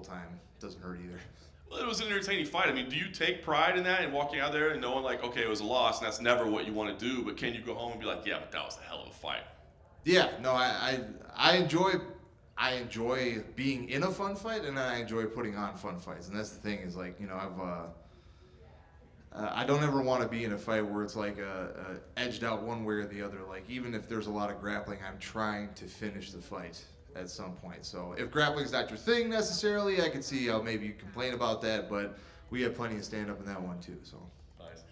time. It doesn't hurt either. Well, it was an entertaining fight. I mean, do you take pride in that and walking out there and knowing like, okay, it was a loss and that's never what you want to do, but can you go home and be like, yeah, but that was a hell of a fight? Yeah, no, I enjoy being in a fun fight, and then I enjoy putting on fun fights. And that's the thing is like, I don't ever want to be in a fight where it's like edged out one way or the other. Like even if there's a lot of grappling, I'm trying to finish the fight at some point. So if grappling's not your thing necessarily, I can see how maybe you complain about that, but we have plenty of stand up in that one too. So nice.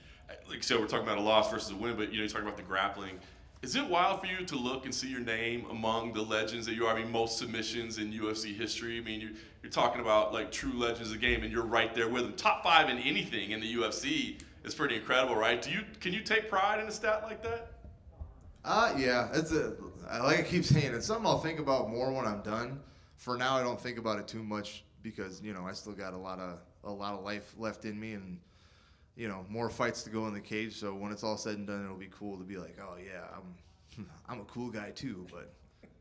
Like you said, we're talking about a loss versus a win, but you're talking about the grappling. Is it wild for you to look and see your name among the legends that you are? I mean, most submissions in UFC history. I mean, you're talking about like true legends of the game, and you're right there with them. Top 5 in anything in the UFC is pretty incredible, right? Can you take pride in a stat like that? Yeah, like I keep saying, it's something I'll think about more when I'm done. For now, I don't think about it too much because I still got a lot of life left in me, and more fights to go in the cage. So when it's all said and done, it'll be cool to be like, oh yeah, I'm a cool guy too. But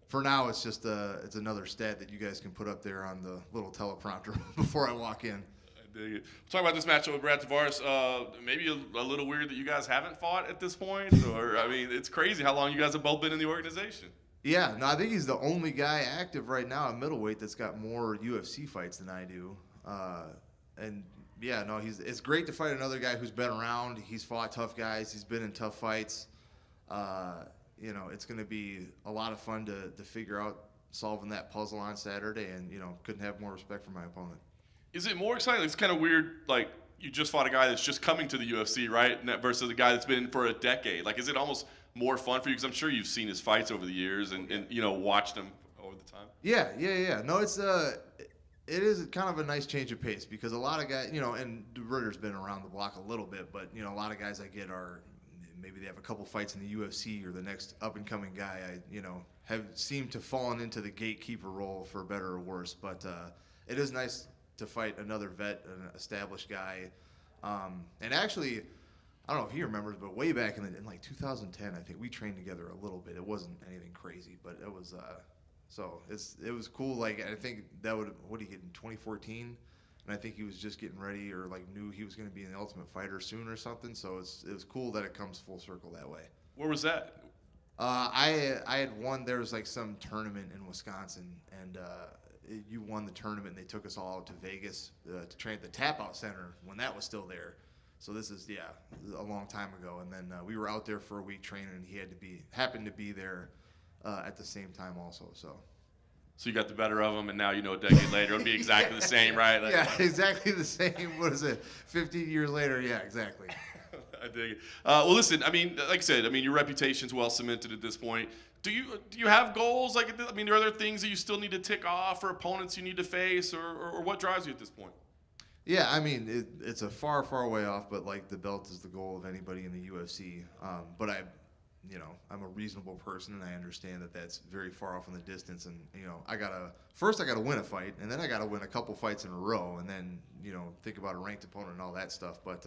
for now, it's just it's another stat that you guys can put up there on the little teleprompter before I walk in. I dig it. We'll talk about this matchup with Brad Tavares. Maybe a little weird that you guys haven't fought at this point, or I mean, it's crazy how long you guys have both been in the organization. Yeah, no, I think he's the only guy active right now at middleweight that's got more UFC fights than I do, and. Yeah, no, it's great to fight another guy who's been around. He's fought tough guys. He's been in tough fights. It's going to be a lot of fun to figure out solving that puzzle on Saturday, and couldn't have more respect for my opponent. Is it more exciting? It's kind of weird, like you just fought a guy that's just coming to the UFC, right? Versus a guy that's been for a decade. Like, is it almost more fun for you? Because I'm sure you've seen his fights over the years and watched them over the time. Yeah. No, it is kind of a nice change of pace because a lot of guys, and Ritter's been around the block a little bit, but a lot of guys I get are maybe they have a couple fights in the UFC or the next up and coming guy. Have seemed to fallen into the gatekeeper role for better or worse. But it is nice to fight another vet, an established guy. And actually, I don't know if he remembers, but way back in like 2010, I think we trained together a little bit. It wasn't anything crazy, but it was. So it was cool. Like I think what did he get in 2014, and I think he was just getting ready or like knew he was going to be an Ultimate Fighter soon or something. So it was cool that it comes full circle that way. Where was that? I had won. There was like some tournament in Wisconsin, and you won the tournament. And they took us all out to Vegas to train at the Tap Out Center when that was still there. So this is a long time ago. And then we were out there for a week training, and he happened to be there. At the same time also, so you got the better of him, and now a decade later it'll be exactly the same, right? Yeah, exactly the same. What is it, 15 years later? Yeah, exactly. I dig it. Well, listen, I mean, like I said, your reputation's well cemented at this point. Do you have goals? Like, are there things that you still need to tick off, or opponents you need to face, or what drives you at this point? Yeah, it's a far, far way off, but like the belt is the goal of anybody in the UFC. But I'm a reasonable person, and I understand that that's very far off in the distance. And I gotta win a fight, and then I gotta win a couple fights in a row, and then think about a ranked opponent and all that stuff. But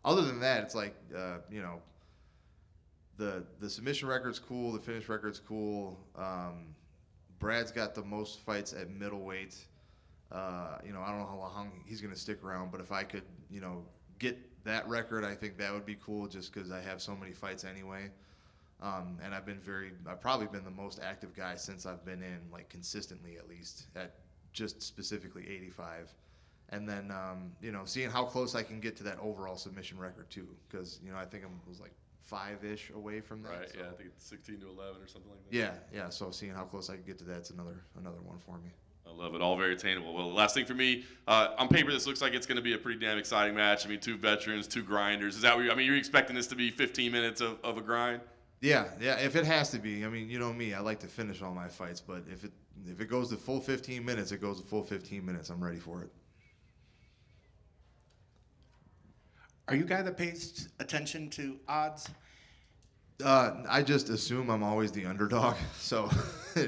other than that, it's like the submission record's cool, the finish record's cool. Brad's got the most fights at middleweight. I don't know how long he's gonna stick around, but if I could get that record, I think that would be cool, just because I have so many fights anyway. And I've probably been the most active guy since I've been in, like consistently at least, at just specifically 85. And then, seeing how close I can get to that overall submission record too, because, I think I was like 5-ish away from that. Right, so. yeah, I think it's 16 to 11 or something like that. Yeah, so seeing how close I can get to that's another one for me. I love it. All very attainable. Well, the last thing for me, on paper, this looks like it's going to be a pretty damn exciting match. Two veterans, two grinders. Is that what you're expecting this to be 15 minutes of a grind? Yeah, if it has to be. You know me, I like to finish all my fights, but if it goes the full 15 minutes, it goes the full 15 minutes. I'm ready for it. Are you a guy that pays attention to odds? I just assume I'm always the underdog. So,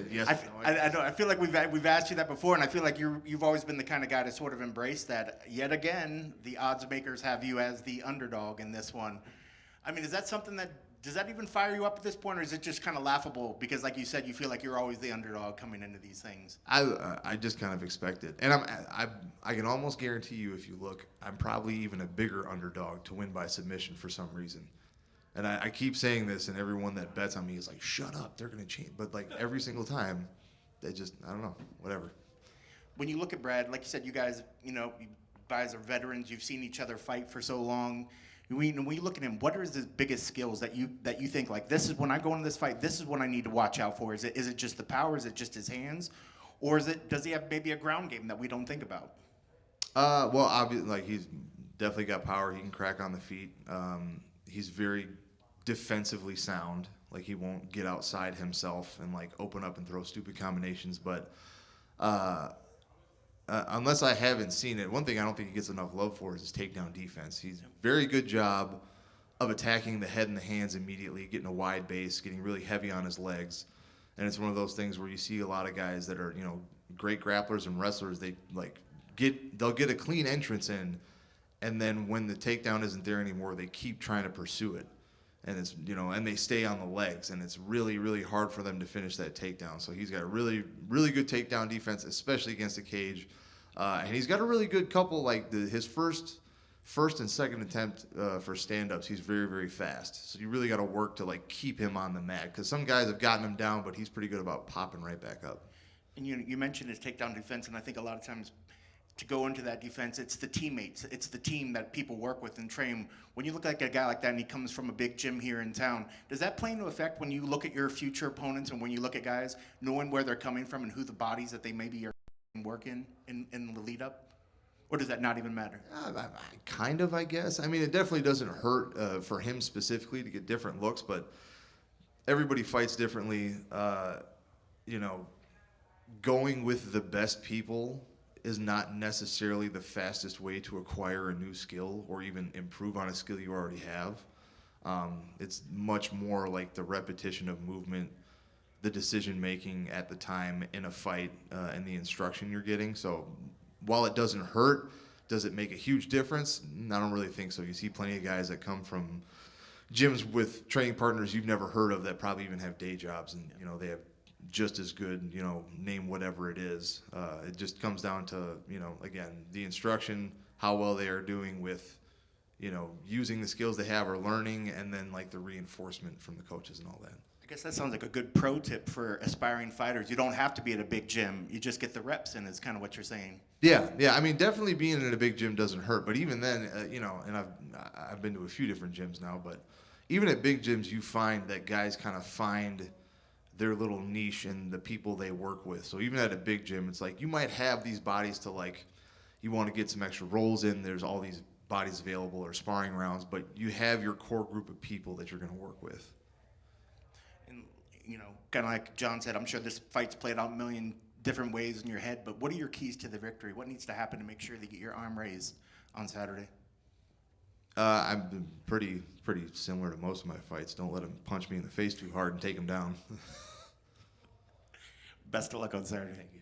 yes. I feel like we've asked you that before, and I feel like you've always been the kind of guy to sort of embrace that. Yet again, the odds makers have you as the underdog in this one. Is that something that Does that even fire you up at this point, or is it just kind of laughable? Because, like you said, you feel like you're always the underdog coming into these things. I just kind of expect it, and I can almost guarantee you, if you look, I'm probably even a bigger underdog to win by submission for some reason. And I keep saying this, and everyone that bets on me is like, "Shut up, they're gonna change." But like every single time, they just, I don't know, whatever. When you look at Brad, like you said, you guys, you guys are veterans. You've seen each other fight for so long. When you look at him, what are his biggest skills that you think, like, this is when I go into this fight, this is what I need to watch out for? Is it just the power? Is it just his hands, or does he have maybe a ground game that we don't think about? Well, obviously, like, he's definitely got power. He can crack on the feet. He's very defensively sound. Like, he won't get outside himself and like open up and throw stupid combinations. But unless I haven't seen it, one thing I don't think he gets enough love for is his takedown defense. He's a very good job of attacking the head and the hands immediately, getting a wide base, getting really heavy on his legs. And it's one of those things where you see a lot of guys that are, great grapplers and wrestlers, they'll get a clean entrance in, and then when the takedown isn't there anymore, they keep trying to pursue it. And it's, and they stay on the legs, and it's really, really hard for them to finish that takedown. So he's got a really, really good takedown defense, especially against the cage. And he's got a really good couple, like his first and second attempt for stand-ups, he's very, very fast. So you really got to work to like keep him on the mat, because some guys have gotten him down, but he's pretty good about popping right back up. And you mentioned his takedown defense, and I think a lot of times to go into that defense, it's the teammates, it's the team that people work with and train. When you look like a guy like that and he comes from a big gym here in town, does that play into effect when you look at your future opponents and when you look at guys, knowing where they're coming from and who the bodies that they maybe are working in the lead up? Or does that not even matter? Kind of, I guess. I mean, it definitely doesn't hurt for him specifically to get different looks, but everybody fights differently. Going with the best people is not necessarily the fastest way to acquire a new skill or even improve on a skill you already have. It's much more like the repetition of movement, the decision making at the time in a fight, and the instruction you're getting. So while it doesn't hurt, does it make a huge difference? I don't really think so. You see plenty of guys that come from gyms with training partners you've never heard of that probably even have day jobs, and they have just as good, name whatever it is. It just comes down to, again, the instruction, how well they are doing with, using the skills they have or learning, and then like the reinforcement from the coaches and all that. I guess that sounds like a good pro tip for aspiring fighters. You don't have to be at a big gym. You just get the reps in, is kind of what you're saying. Yeah. I mean, definitely being in a big gym doesn't hurt. But even then, and I've been to a few different gyms now, but even at big gyms, you find that guys kind of find their little niche and the people they work with. So even at a big gym, it's like you might have these bodies to like, you want to get some extra rolls in. There's all these bodies available or sparring rounds, but you have your core group of people that you're going to work with. And, kind of like John said, I'm sure this fight's played out a million different ways in your head, but what are your keys to the victory? What needs to happen to make sure that you get your arm raised on Saturday? I've been pretty similar to most of my fights. Don't let him punch me in the face too hard and take him down. Best of luck on Saturday. Thank you.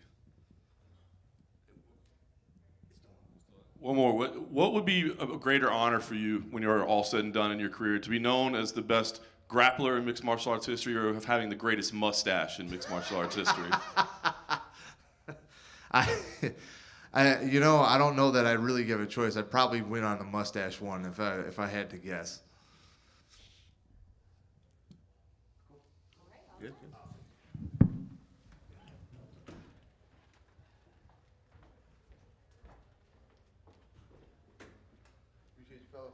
One more. What would be a greater honor for you when you're all said and done in your career? To be known as the best grappler in mixed martial arts history, or of having the greatest mustache in mixed martial arts history? I don't know that I'd really give a choice. I'd probably win on the mustache one if I had to guess. Good. Appreciate you, fellas.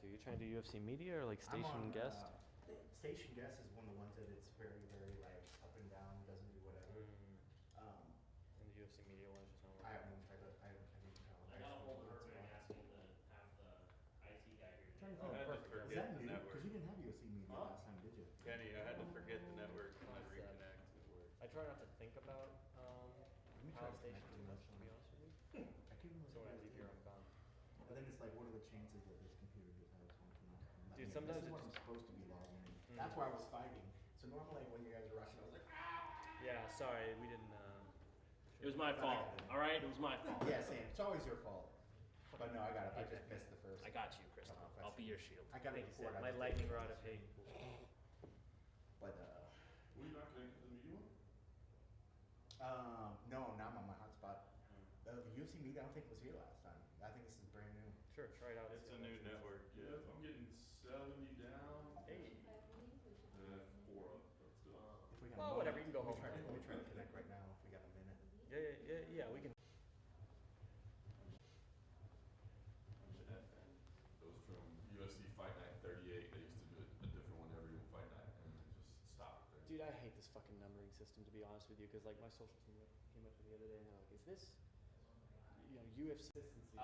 You're trying to do UFC media or like station guest? Station guest is one of the ones that it's very, very like up and down, doesn't do whatever. And the UFC media one is just not I working. haven't tried to. I got a hold of her and asked him to have the IT guy here. Trying to today. think. I had to Perfect. forget the network. Because you didn't have UFC media last time, did you? Kenny, I had to forget the network when I reconnect. I try not to think about how station too much, to be honest with you. I keep them So when I leave here, I'm gone. But then it's like, what are the chances that this computer just has one come out? Dude, sometimes this is it what I'm just- supposed to be logging in. That's why I was fighting. So normally when you guys are rushing, I was like, Yeah, sorry, we didn't. It was my fault. All right, it was my fault. Yeah, same. It's always your fault. But no, I got it. I just missed the first. I got you, Kristen. I'll be your shield. I got it Like you before. said, I my just lightning didn't rod finish of hate. But Were you not connected to the media one? no, now I'm on my hotspot. The UFC media, I don't think was here last time. I think this is brand new. Sure, try it out. It's a new network. Yeah, I'm getting 70 down. Hey. 4 up. But still. If we got Well, a whatever, moment, you can go let me home. Let me try to connect right now if we got a minute. Yeah, we can. Those from UFC Fight Night 38. They used to do a different one every fight night, and then just stop there. Dude, I hate this fucking numbering system, to be honest with you, because like my social team came up to me the other day and they're like, is this, you know, UFC consistency?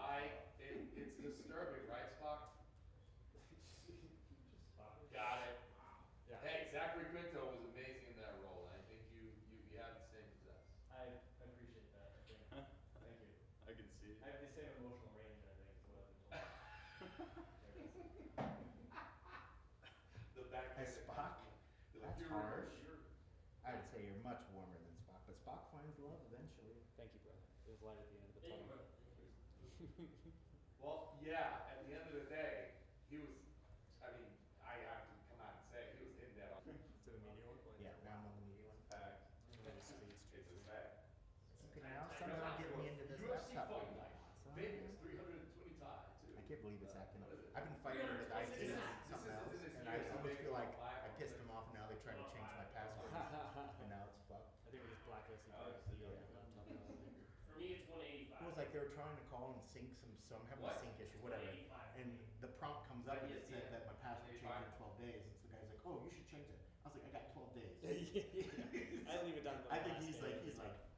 It's disturbing, right, Spock? Got it. Yeah. Hey, Zachary Quinto was amazing in that role. I think you have the same as us. I appreciate that. Thank you. I can see it. I have the same emotional range, I think, is what I've been told. There it is. The back Hey, Spock? They're That's "You're- harsh. you're-" I would say you're much warmer than Spock, but Spock finds love eventually. Thank you, brother. There's light at the end of the Thank you, tunnel. brother. Well, yeah. At the end of the day, he was. I mean, I have to come out and say he was hitting that on To the media one? Yeah, now I'm on the media one. fact. It's It's a fact. Okay, now somehow get me into this UFC laptop. Fight Night, Vegas, 320 tie too. I can't believe it's acting up. I've been fighting with IT and something else, and I almost feel like I pissed them off. Now they try to change my password, and now it's fucked. I think we just blacklisted Oh, the yeah. laptop. For me, it's 185. It was like they were trying to call and sync some, so I'm having a What? sync issue, whatever. And the prompt comes up and it said that my password changed in 12 days, and so the guy's like, "Oh, you should change it." I was like, "I got 12 days." I leave it down to the I think last he's day. like, "This motherfucker,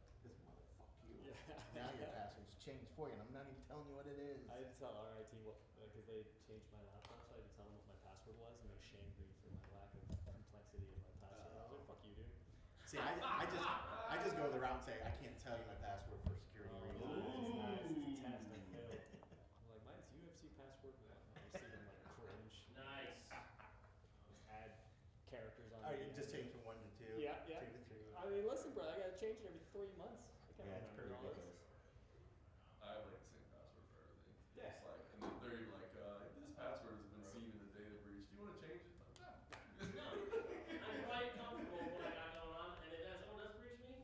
you." Yeah. Now your password's changed for you, and I'm not even telling you what it is. I had to tell our IT what, because they changed my laptop, so I had to tell them what my password was, and they shamed me for my lack of complexity of my password. I was like, fuck you, dude. See, I just go the route and say, "I can't tell you my password for security reasons." It's nice. It's a test. I failed. I'm like, mine's UFC password. And I'm receiving like cringe. Nice. Just add characters on. Oh, the you end. just change from 1 to 2, Yeah, yeah. 2 to 3. I mean, listen, bro, I gotta change it every 3 months. I can't Yeah, it's pretty remember all this. ridiculous. I have like the same password for everything. Yeah. It's like, and then they're even like, this password has been seen in the data breach. Do you want to change it? No, I'm quite comfortable with what I got going on, and if someone does breach me,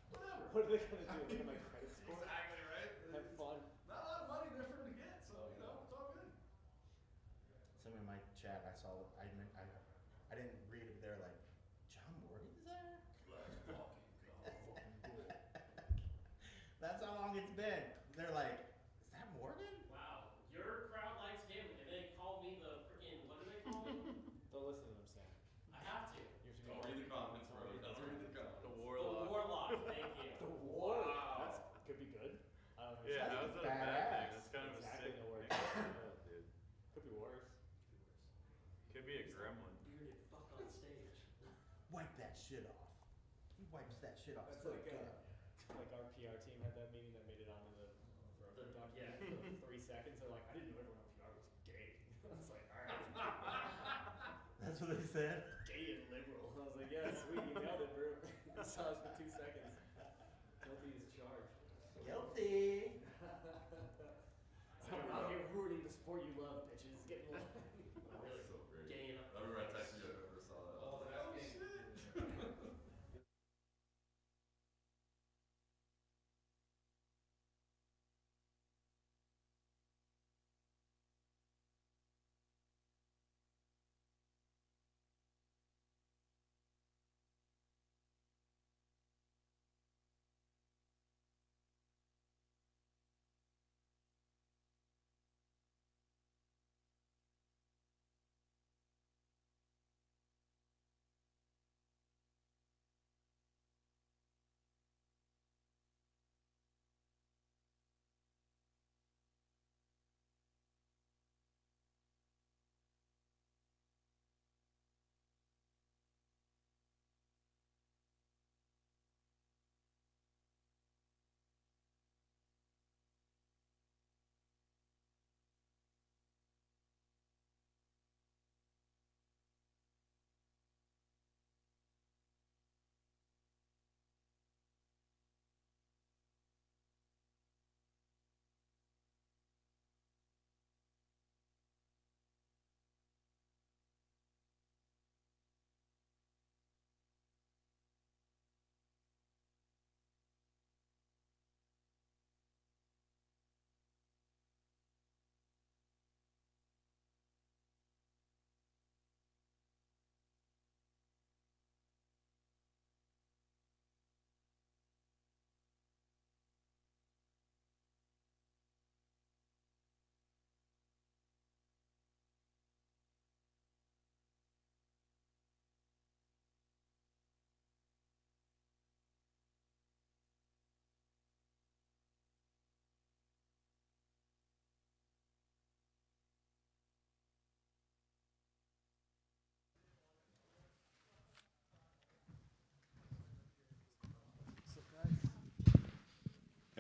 Whatever. What are they gonna do? Look at my credit score? Exactly right. Have fun. Not a lot of money there for them to get, so you know it's all good. Some in my chat, I saw, I didn't read it, but they're like, "John Morgan's there?" Let's fucking go. That's how long it's been. They're like, "Is that Morgan?" wow, your crowd likes gambling, and they call me the freaking, what do they call me? Don't listen to them, Sam. I have to. You have to be Don't read the comments, bro. Don't read the comments. The The warlock. warlock, thank you. The war. Wow. That's could be good. I don't know. Yeah, I that think was it's not a bad thing. badass. That's kind of Exactly a sick the word. thing. Dude. Could be worse. Could be a gremlin. Bearded fuck on stage. Wipe that shit off. He wipes that shit off. That's so like good. like our PR team had that meeting that made it onto the document for 3 seconds. They're like, I didn't know everyone on PR was gay. I was like, all right, That's what they said. gay and liberal. I was like, yeah, sweet, you nailed it, bro. You saw us for 2 seconds. Guilty as charged. Guilty. So I'm out here ruining the sport you love, bitches. Get in line. Really So great. gay enough. I remember I texted you. I never saw that. Oh, that's shit.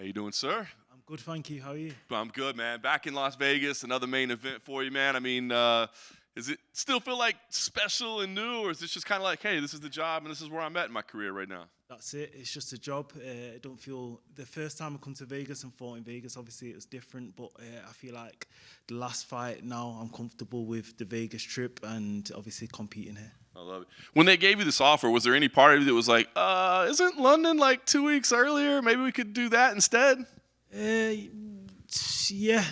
How you doing, sir? I'm good, thank you. How are you? I'm good, man. Back in Las Vegas, another main event for you, man. I mean, does it still feel like special and new, or is this just kind of like, hey, this is the job and this is where I'm at in my career right now? That's it. It's just a job. I don't feel the first time I come to Vegas and fought in Vegas, obviously it was different, but I feel like the last fight now I'm comfortable with the Vegas trip and obviously competing here. I love it. When they gave you this offer, was there any part of you that was like, isn't London like 2 weeks earlier? Maybe we could do that instead? Yeah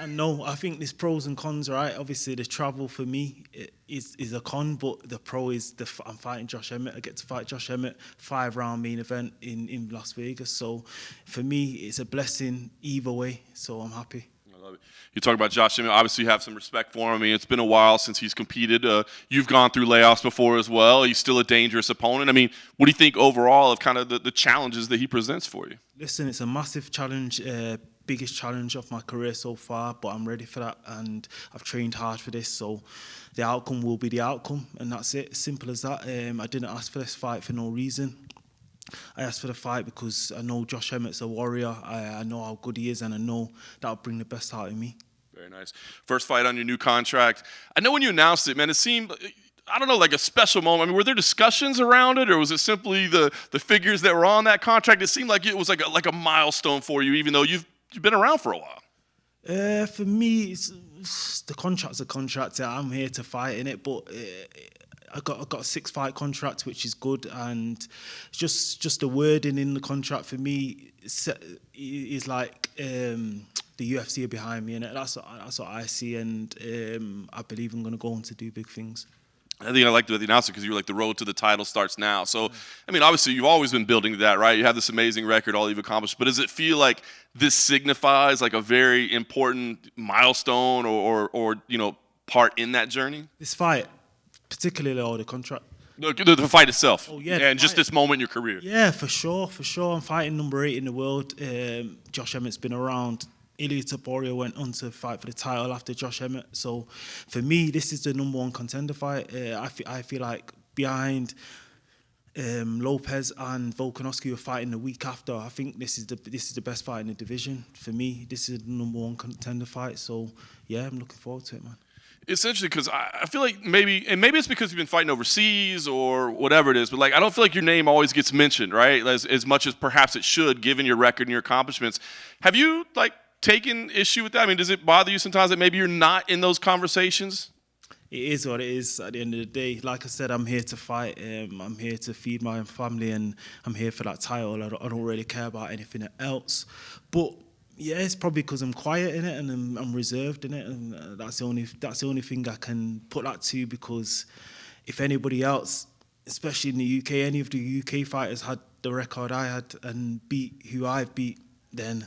and no. I think there's pros and cons, right? Obviously, the travel for me is a con, but the pro is I'm fighting Josh Emmett. I get to fight Josh Emmett, 5-round main event in Las Vegas. So for me, it's a blessing either way. So I'm happy. I love it. You talk about Josh Emmett. Obviously, you have some respect for him. I mean, it's been a while since he's competed. You've gone through layoffs before as well. He's still a dangerous opponent. I mean, what do you think overall of kind of the challenges that he presents for you? Listen, it's a massive challenge. Biggest challenge of my career so far, but I'm ready for that and I've trained hard for this, so the outcome will be the outcome, and that's it. Simple as that. I didn't ask for this fight for no reason. I asked for the fight because I know Josh Emmett's a warrior. I know how good he is, and I know that'll bring the best out of me. Very nice. First fight on your new contract. I know when you announced it, man, it seemed, I don't know, like a special moment. I mean, were there discussions around it, or was it simply the figures that were on that contract? It seemed like it was like a milestone for you, even though you've been around for a while. For me, the contract's a contract. I'm here to fight in it, but I got a 6-fight contract, which is good, and just the wording in the contract for me is like the UFC are behind me, and that's what I see, and I believe I'm going to go on to do big things. I think I liked the announcement because you were like, the road to the title starts now. So, I mean, obviously you've always been building to that, right? You have this amazing record, all you've accomplished. But does it feel like this signifies like a very important milestone or part in that journey? This fight, particularly the contract. The fight itself. Oh, yeah. And just this moment in your career. Yeah, for sure. I'm fighting number 8 in the world. Josh Emmett's been around. Ilia Topuria went on to fight for the title after Josh Emmett. So for me, this is the number 1 contender fight. I feel like behind Lopez and Volkanovski were fighting the week after. I think this is the best fight in the division. For me, this is the number 1 contender fight. So yeah, I'm looking forward to it, man. It's interesting because I feel like maybe it's because you've been fighting overseas or whatever it is, but like I don't feel like your name always gets mentioned, right? As much as perhaps it should, given your record and your accomplishments. Have you taken issue with that? I mean, does it bother you sometimes that maybe you're not in those conversations? It is what it is at the end of the day. Like I said, I'm here to fight. I'm here to feed my family, and I'm here for that title. I don't really care about anything else. But yeah, it's probably because I'm quiet in it and I'm reserved in it, and that's the only thing I can put that to. Because if anybody else, especially in the UK, any of the UK fighters had the record I had and beat who I've beat, then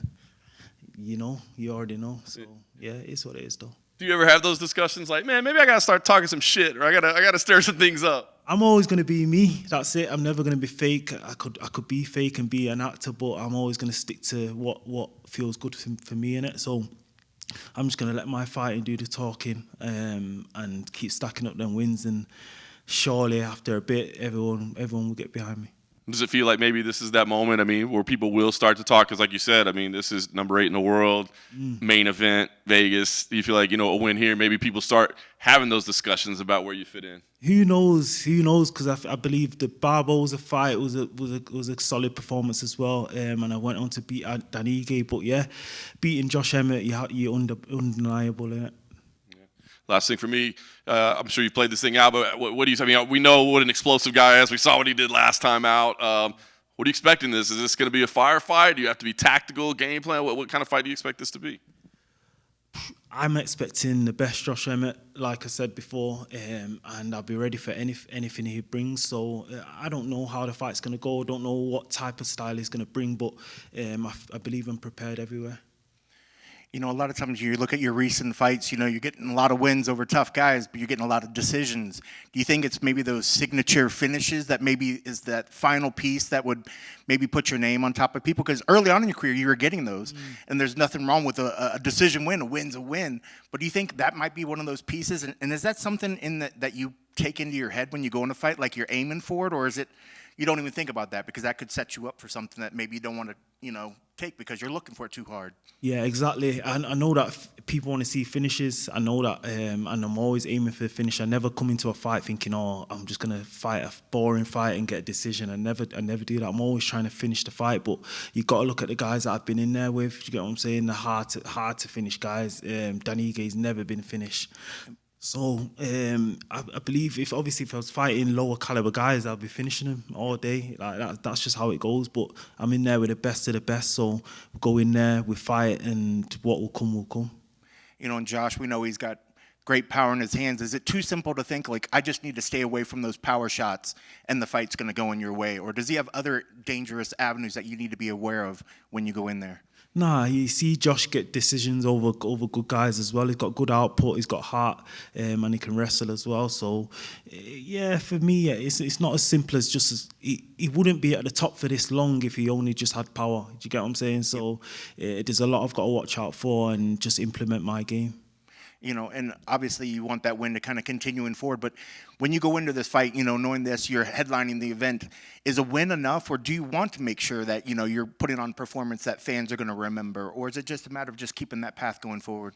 you already know. So yeah, it's what it is, though. Do you ever have those discussions like, man, maybe I gotta start talking some shit, or I gotta stir some things up? I'm always gonna be me. That's it. I'm never gonna be fake. I could be fake and be an actor, but I'm always gonna stick to what feels good for me in it. So I'm just gonna let my fighting do the talking, and keep stacking up them wins. And surely after a bit, everyone will get behind me. Does it feel like maybe this is that moment, I mean, where people will start to talk? Because like you said, I mean, this is number 8 in the world, main event, Vegas. Do you feel like, a win here, maybe people start having those discussions about where you fit in? Who knows? Because I believe the Barboza fight was a solid performance as well. And I went on to beat Dan Ige. But yeah, beating Josh Emmett, you're undeniable in it. Last thing for me, I'm sure you've played this thing out, but what do you? I mean, we know what an explosive guy is. We saw what he did last time out. What do you expect in this? Is this going to be a firefight? Do you have to be tactical, game plan? What kind of fight do you expect this to be? I'm expecting the best Josh Emmett, like I said before, and I'll be ready for anything he brings. So I don't know how the fight's going to go. I don't know what type of style he's going to bring, but I believe I'm prepared everywhere. A lot of times you look at your recent fights, you're getting a lot of wins over tough guys, but you're getting a lot of decisions. Do you think it's maybe those signature finishes that maybe is that final piece that would maybe put your name on top of people? Because early on in your career, you were getting those, and there's nothing wrong with a decision win. A win's a win. But do you think that might be one of those pieces? And is that something that you take into your head when you go in a fight, like you're aiming for it? Or is it you don't even think about that because that could set you up for something that maybe you don't want to, take because you're looking for it too hard. Yeah, exactly. I know that people want to see finishes. I know that, and I'm always aiming for the finish. I never come into a fight thinking, "Oh, I'm just gonna fight a boring fight and get a decision." I never do that. I'm always trying to finish the fight. But you got to look at the guys that I've been in there with. You get what I'm saying? The hard to finish guys. Dan Ike's never been finished. So I believe if I was fighting lower caliber guys, I'll be finishing them all day. Like that's just how it goes. But I'm in there with the best of the best. So we go in there, we fight, and what will come will come. You know, and Josh, we know he's got great power in his hands. Is it too simple to think like I just need to stay away from those power shots and the fight's going to go in your way, or does he have other dangerous avenues that you need to be aware of when you go in there? Nah, you see Josh get decisions over good guys as well. He's got good output, he's got heart, and he can wrestle as well. So, yeah, for me, it's not as simple as just he wouldn't be at the top for this long if he only just had power. Do you get what I'm saying? So, there's a lot I've got to watch out for and just implement my game. You know, and obviously you want that win to kind of continue forward. But when you go into this fight, you know, knowing this, you're headlining the event, is a win enough, or do you want to make sure that, you know, you're putting on performance that fans are going to remember, or is it just a matter of just keeping that path going forward?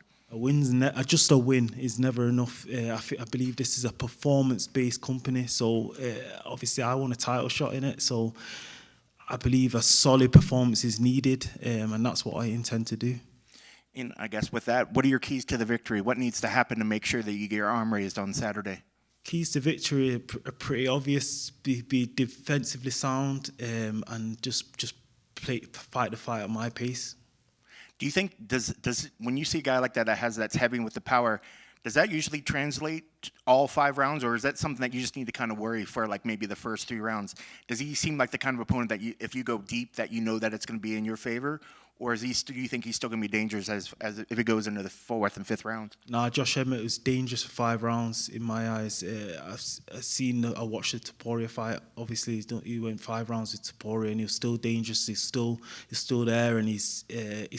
Just a win is never enough. I believe this is a performance-based company, so obviously I want a title shot in it. So I believe a solid performance is needed, and that's what I intend to do. And I guess with that, what are your keys to the victory? What needs to happen to make sure that you get your arm raised on Saturday? Keys to victory are pretty obvious. Be defensively sound, and just fight the fight at my pace. Do you think does when you see a guy like that that's heavy with the power, does that usually translate all 5 rounds, or is that something that you just need to kind of worry for, like maybe the first 3 rounds? Does he seem like the kind of opponent that if you go deep, that you know that it's going to be in your favor? Or do you think he's still going to be dangerous as if it goes into the 4th and 5th round? Nah, Josh Emmett was dangerous for 5 rounds in my eyes. I watched the Topuria fight. Obviously, he went 5 rounds with Topuria, and he was still dangerous. He's still there, and his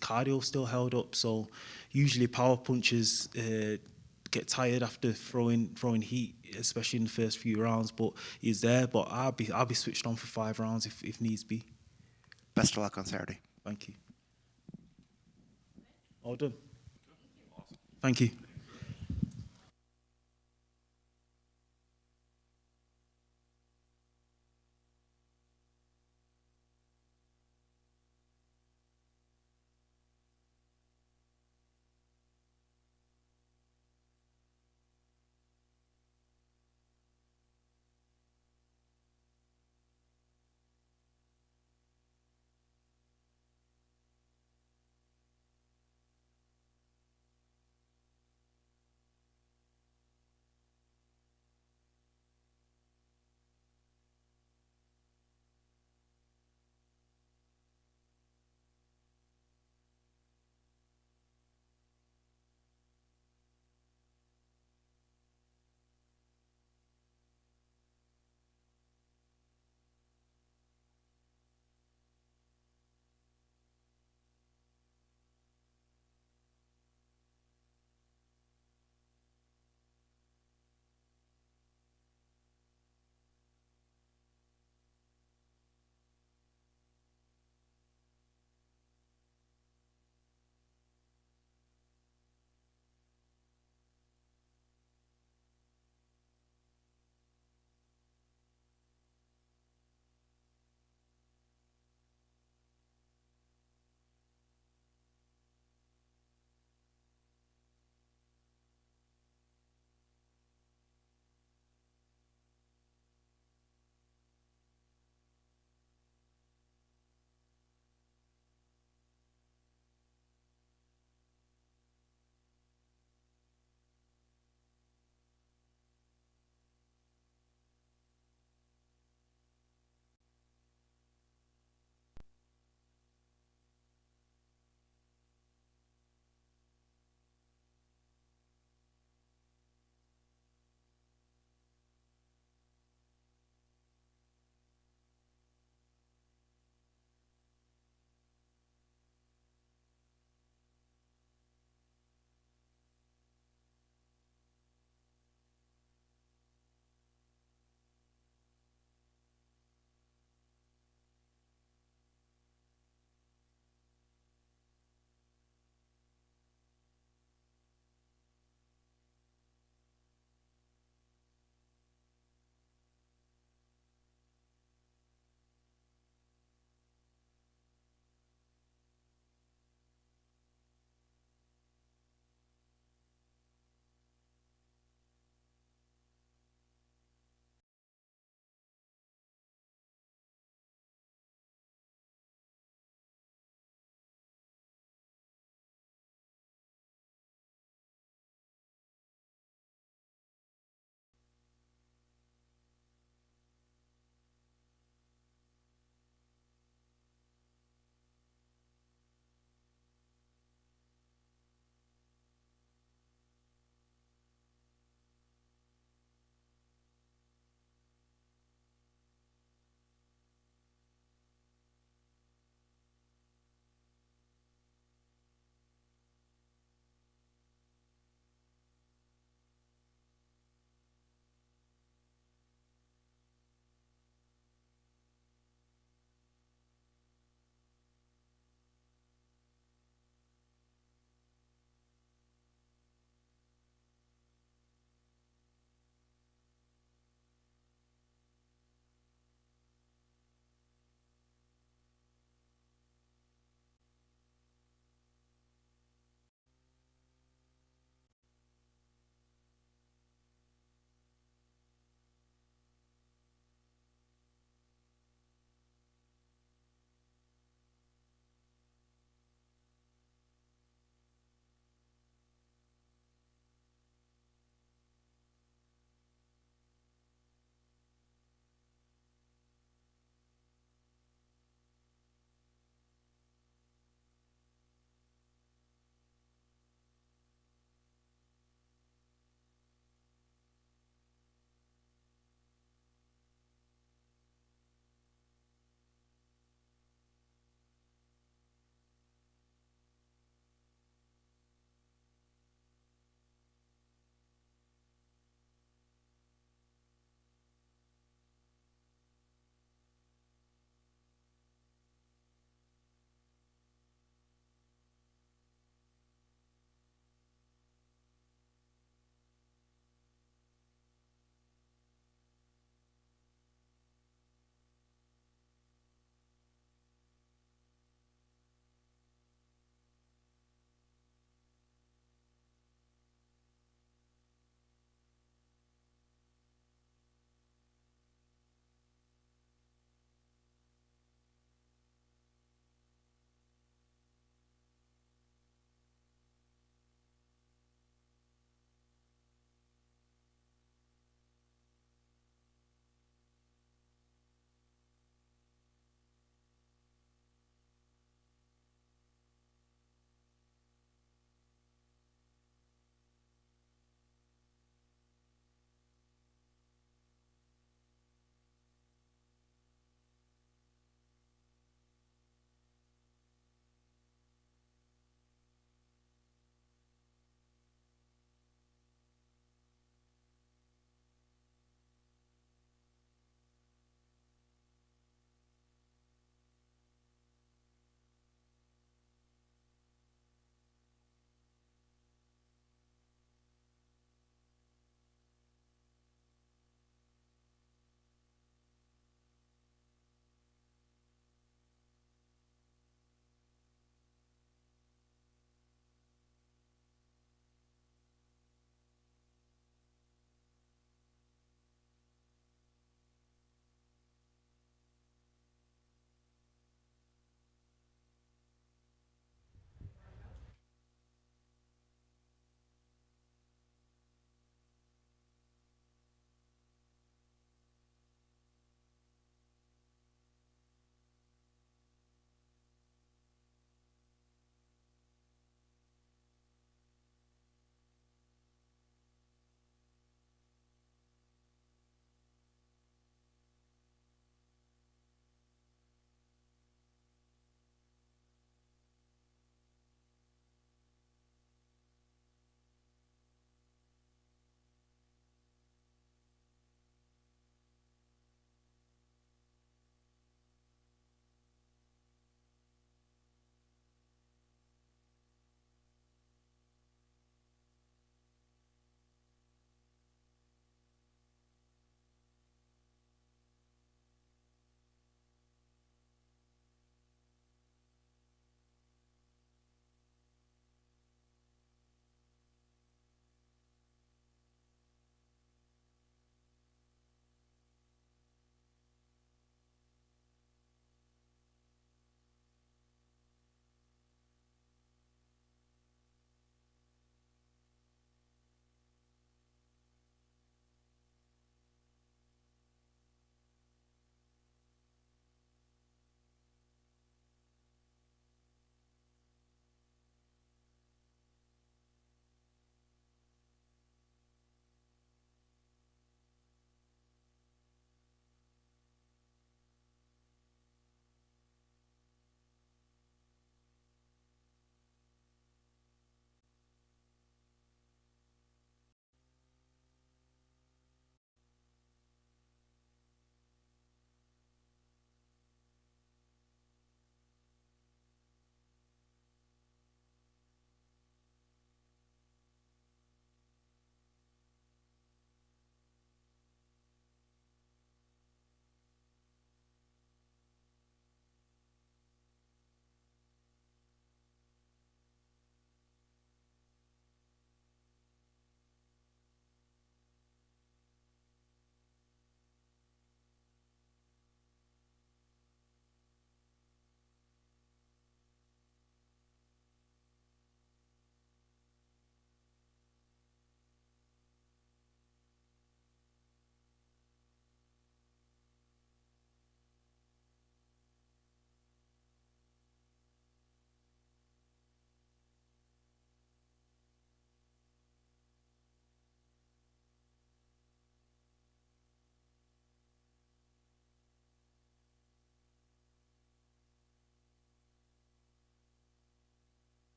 cardio still held up. So usually power punches get tired after throwing heat, especially in the first few rounds. But he's there. But I'll be switched on for 5 rounds if needs be. Best of luck on Saturday. Thank you. All done. Thank you.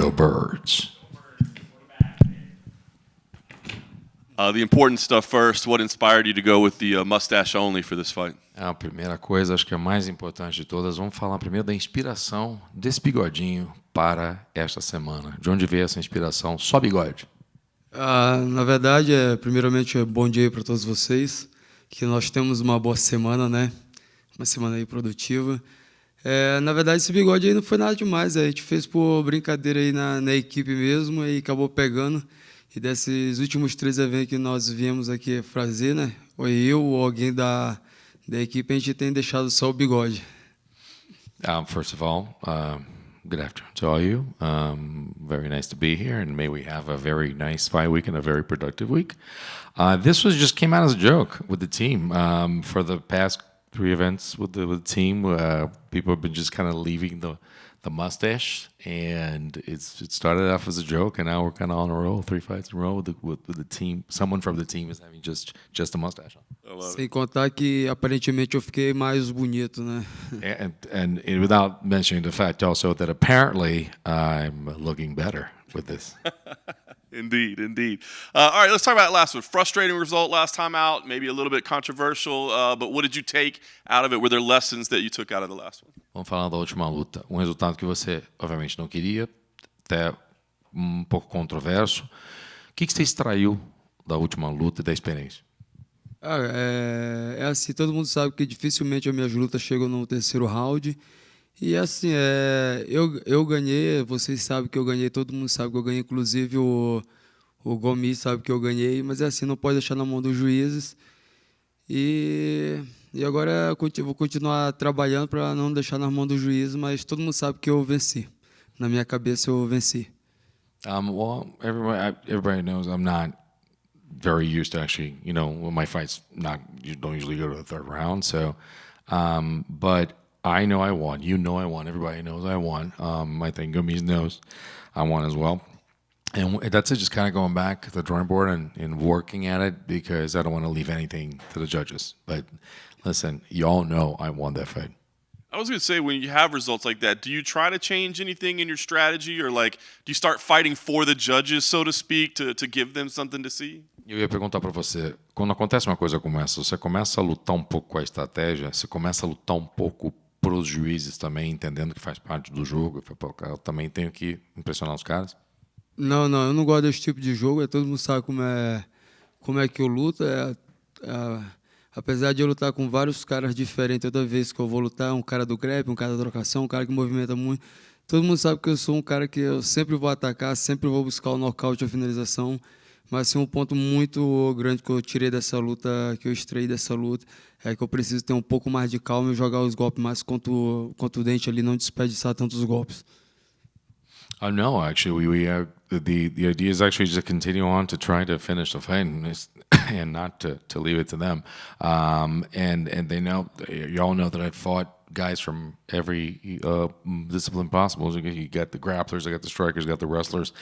Go Birds. The important stuff first. What inspired you to go with the mustache only for this fight? A primeira coisa, acho que a mais importante de todas, vamos falar primeiro da inspiração desse bigodinho para esta semana. De onde veio essa inspiração? Só bigode. Na verdade, primeiramente, bom dia para todos vocês, que nós temos uma boa semana, né? Uma semana aí produtiva. Na verdade, esse bigode aí não foi nada demais, a gente fez por brincadeira aí na equipe mesmo e acabou pegando. E desses últimos 3 eventos que nós viemos aqui fazer, né? Ou eu ou alguém da equipe, a gente tem deixado só o bigode. First of all, good afternoon to all you. Very nice to be here, and may we have a very nice fight week and a very productive week. This just came out as a joke with the team. For the past 3 events with the team, people have been just kind of leaving the mustache, and it started off as a joke, and now we're kind of on a roll. 3 fights in a row with the team. Someone from the team is having just a mustache on. Sem contar que aparentemente eu fiquei mais bonito, né? And without mentioning the fact also that apparently I'm looking better with this. Indeed, indeed. All right, let's talk about that last one. Frustrating result last time out, maybe a little bit controversial, but what did you take out of it? Were there lessons that you took out of the last one? Vamos falar da última luta. Um resultado que você, obviamente, não queria, até pouco controverso. O que você extraiu da última luta e da experiência? Assim, todo mundo sabe que dificilmente as minhas lutas chegam no 3º round. E assim, eu ganhei, vocês sabem que eu ganhei, todo mundo sabe que eu ganhei, inclusive o Gomes sabe que eu ganhei, mas assim, não pode deixar na mão dos juízes. E agora eu vou continuar trabalhando para não deixar na mão dos juízes, mas todo mundo sabe que eu venci. Na minha cabeça eu venci. Well, everybody knows I'm not very used to actually, my fights don't usually go to the 3rd round, so, but I know I won. You know I won. Everybody knows I won. I think Gomes knows I won as well. And that's it, just kind of going back to the drawing board and working at it, because I don't want to leave anything to the judges. But listen, you all know I won that fight. I was going to say, when you have results like that, do you try to change anything in your strategy, or do you start fighting for the judges, so to speak, to give them something to see? Eu ia perguntar para você, quando acontece uma coisa como essa, você começa a lutar um pouco com a estratégia, você começa a lutar um pouco para os juízes também, entendendo que faz parte do jogo, eu também tenho que impressionar os caras? Não, eu não gosto desse tipo de jogo, todo mundo sabe como é que eu luto. Apesar de eu lutar com vários caras diferentes, toda vez que eu vou lutar, um cara do grappling, um cara da trocação, um cara que movimenta muito, todo mundo sabe que eu sou um cara que eu sempre vou atacar, sempre vou buscar o nocaute ou a finalização. Mas assim, um ponto muito grande que eu tirei dessa luta, que eu extraí dessa luta, é que eu preciso ter um pouco mais de calma e jogar os golpes mais contundentes ali, não desperdiçar tantos golpes. No, actually, the idea is actually just to continue on to try to finish the fight and not to leave it to them. And they know, you all know that I've fought guys from every discipline possible. You got the grapplers, you got the strikers, you got the wrestlers,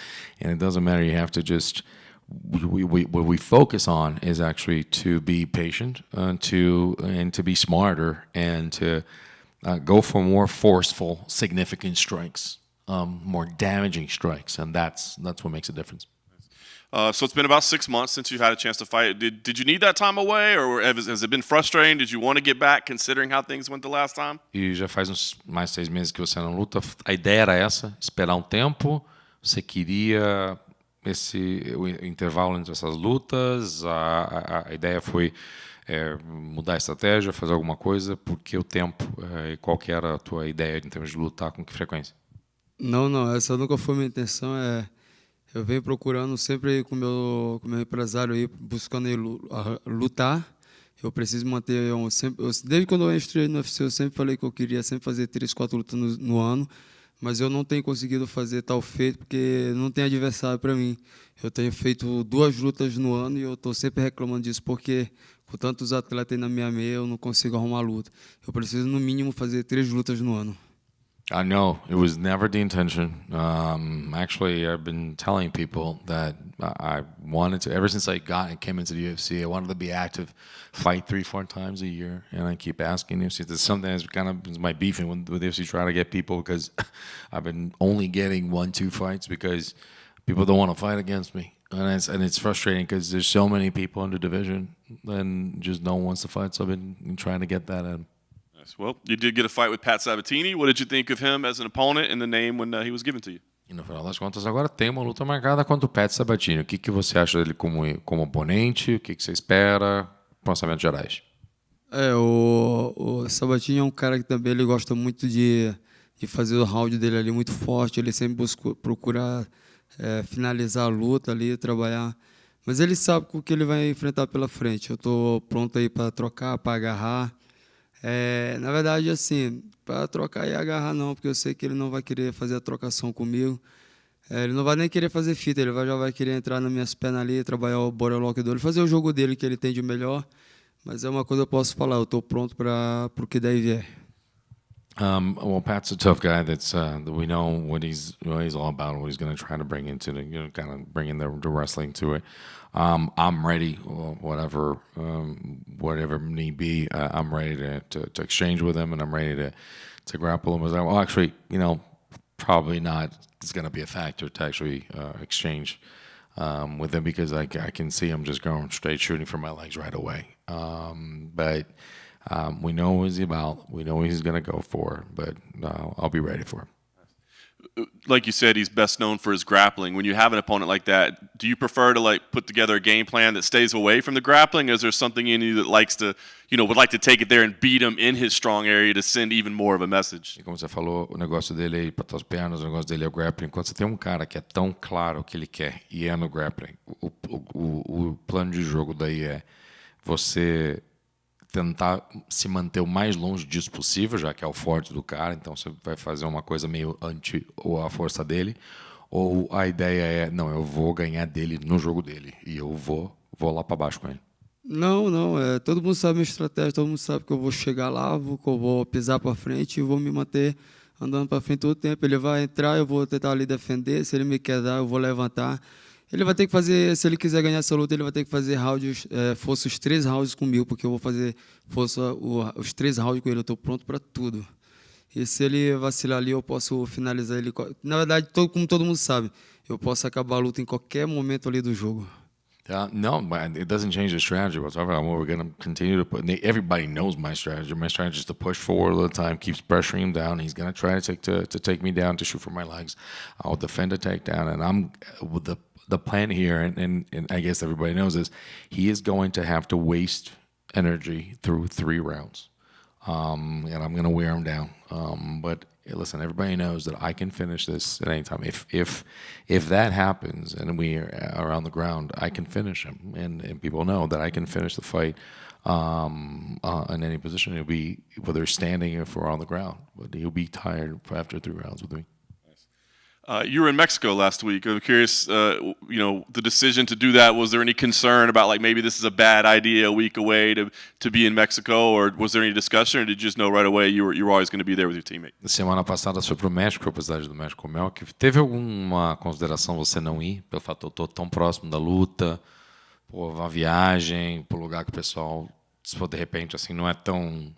and it doesn't matter. You have to just what we focus on is actually to be patient, and to be smarter, and to go for more forceful, significant strikes, more damaging strikes, and that's what makes a difference. So it's been about 6 months since you had a chance to fight. Did you need that time away, or has it been frustrating? Did you want to get back, considering how things went the last time? E já faz uns mais 6 meses que você não luta. A ideia era essa, esperar um tempo. Você queria o intervalo entre essas lutas. A ideia foi mudar a estratégia, fazer alguma coisa. Por que o tempo? E qual que era a tua ideia em termos de lutar, com que frequência? Não, essa nunca foi minha intenção. Eu venho procurando sempre com o meu empresário aí, buscando lutar. Eu preciso manter desde quando eu entrei no UFC, eu sempre falei que eu queria sempre fazer 3, 4 lutas no ano, mas eu não tenho conseguido fazer tal feito porque não tem adversário para mim. Eu tenho feito 2 lutas no ano e eu estou sempre reclamando disso porque com tantos atletas aí na minha meia eu não consigo arrumar luta. Eu preciso no mínimo fazer 3 lutas no ano. No, it was never the intention. Actually, I've been telling people that I wanted to, ever since I came into the UFC, I wanted to be active, fight 3-4 times a year, and I keep asking UFC. It's something that's kind of my beefing with UFC, trying to get people, because I've been only getting 1-2 fights because people don't want to fight against me, and it's frustrating because there's so many people in the division and just no one wants to fight. So I've been trying to get that in. Well, you did get a fight with Pat Sabatini. What did you think of him as an opponent and the name when he was given to you? E no final das contas, agora tem uma luta marcada contra o Pat Sabatini. O que você acha dele como oponente? O que você espera? Pensamentos gerais. O Sabatini é um cara que também ele gosta muito de fazer o round dele ali muito forte. Ele sempre procura finalizar a luta ali, trabalhar. Mas ele sabe o que ele vai enfrentar pela frente. Eu estou pronto aí para trocar, para agarrar. Na verdade, assim, para trocar e agarrar não, porque eu sei que ele não vai querer fazer a trocação comigo. Ele não vai nem querer fazer fita, ele já vai querer entrar nas minhas pernas ali, trabalhar o body lock dele, fazer o jogo dele que ele tem de melhor. Mas é uma coisa que eu posso falar, eu estou pronto para o que daí vier. Well, Pat's a tough guy. That we know what he's all about, what he's going to try to bring into the, kind of bringing the wrestling to it. I'm ready, whatever need be. I'm ready to exchange with him, and I'm ready to grapple him. Well, actually, probably not. It's going to be a factor to actually exchange with him, because I can see him just going straight shooting for my legs right away. But we know what he's about. We know what he's going to go for, but I'll be ready for him. Like you said, he's best known for his grappling. When you have an opponent like that, do you prefer to put together a game plan that stays away from the grappling? Or is there something in you that likes to, would like to take it there and beat him in his strong area to send even more of a message? E como você falou, o negócio dele é ir para as pernas, o negócio dele é o grappling. Quando você tem um cara que é tão claro o que ele quer e é no grappling, o plano de jogo daí é você tentar se manter o mais longe disso possível, já que é o forte do cara, então você vai fazer uma coisa meio anti a força dele, ou a ideia é, não, eu vou ganhar dele no jogo dele, e eu vou lá para baixo com ele. Não, todo mundo sabe a minha estratégia, todo mundo sabe que eu vou chegar lá, que eu vou pisar para frente e vou me manter andando para frente todo o tempo. Ele vai entrar, eu vou tentar ali defender, se ele me quer dar, eu vou levantar. Ele vai ter que fazer, se ele quiser ganhar essa luta, ele vai ter que fazer rounds, força os 3 rounds comigo, porque eu vou fazer força os 3 rounds com ele, eu estou pronto para tudo. E se ele vacilar ali, eu posso finalizar ele. Na verdade, como todo mundo sabe, eu posso acabar a luta em qualquer momento ali do jogo. No, it doesn't change the strategy whatsoever. We're going to continue to put. Everybody knows my strategy. My strategy is to push forward all the time, keeps pressuring him down. He's going to try to take me down, to shoot for my legs. I'll defend a takedown, and I'm with the plan here, and I guess everybody knows this. He is going to have to waste energy through 3 rounds, and I'm going to wear him down. But listen, everybody knows that I can finish this at any time. If that happens and we are on the ground, I can finish him, and people know that I can finish the fight in any position. It'll be whether standing or if we're on the ground, but he'll be tired after 3 rounds with me. You were in Mexico last week. I'm curious, the decision to do that, was there any concern about maybe this is a bad idea a week away to be in Mexico, or was there any discussion, or did you just know right away you were always going to be there with your teammate? Semana passada você foi para o México, para a cidade do México, Melk. Teve alguma consideração você não ir, pelo fato de eu estou tão próximo da luta, por uma viagem, por lugar que o pessoal, se for de repente assim, não é tão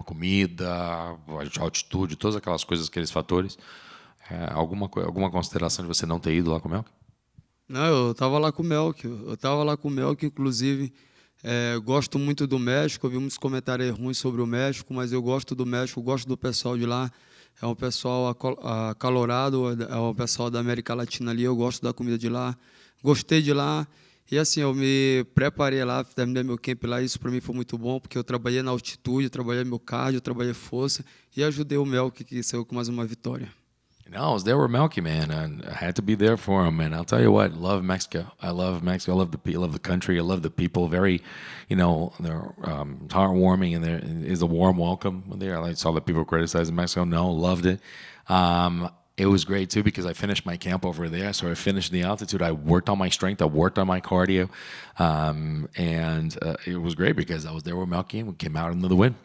comida, altitude, todas aquelas coisas, aqueles fatores. Alguma consideração de você não ter ido lá com o Melk? Não, eu estava lá com o Melk. Inclusive, gosto muito do México, eu vi muitos comentários ruins sobre o México, mas eu gosto do México, gosto do pessoal de lá, é um pessoal acalorado, é um pessoal da América Latina ali, eu gosto da comida de lá, gostei de lá, e assim, eu me preparei lá, terminei meu camp lá, isso para mim foi muito bom, porque eu trabalhei na altitude, eu trabalhei meu cardio, eu trabalhei força, e ajudei o Melk, que saiu com mais uma vitória. No, I was there with Melky, man, and I had to be there for him. And I'll tell you what, love Mexico. I love Mexico. I love the country. I love the people. Very, they're heartwarming, and there is a warm welcome there. I saw that people criticizing Mexico. No, loved it. It was great too because I finished my camp over there. So I finished the altitude. I worked on my strength. I worked on my cardio, and it was great because I was there with Melky and we came out into the win.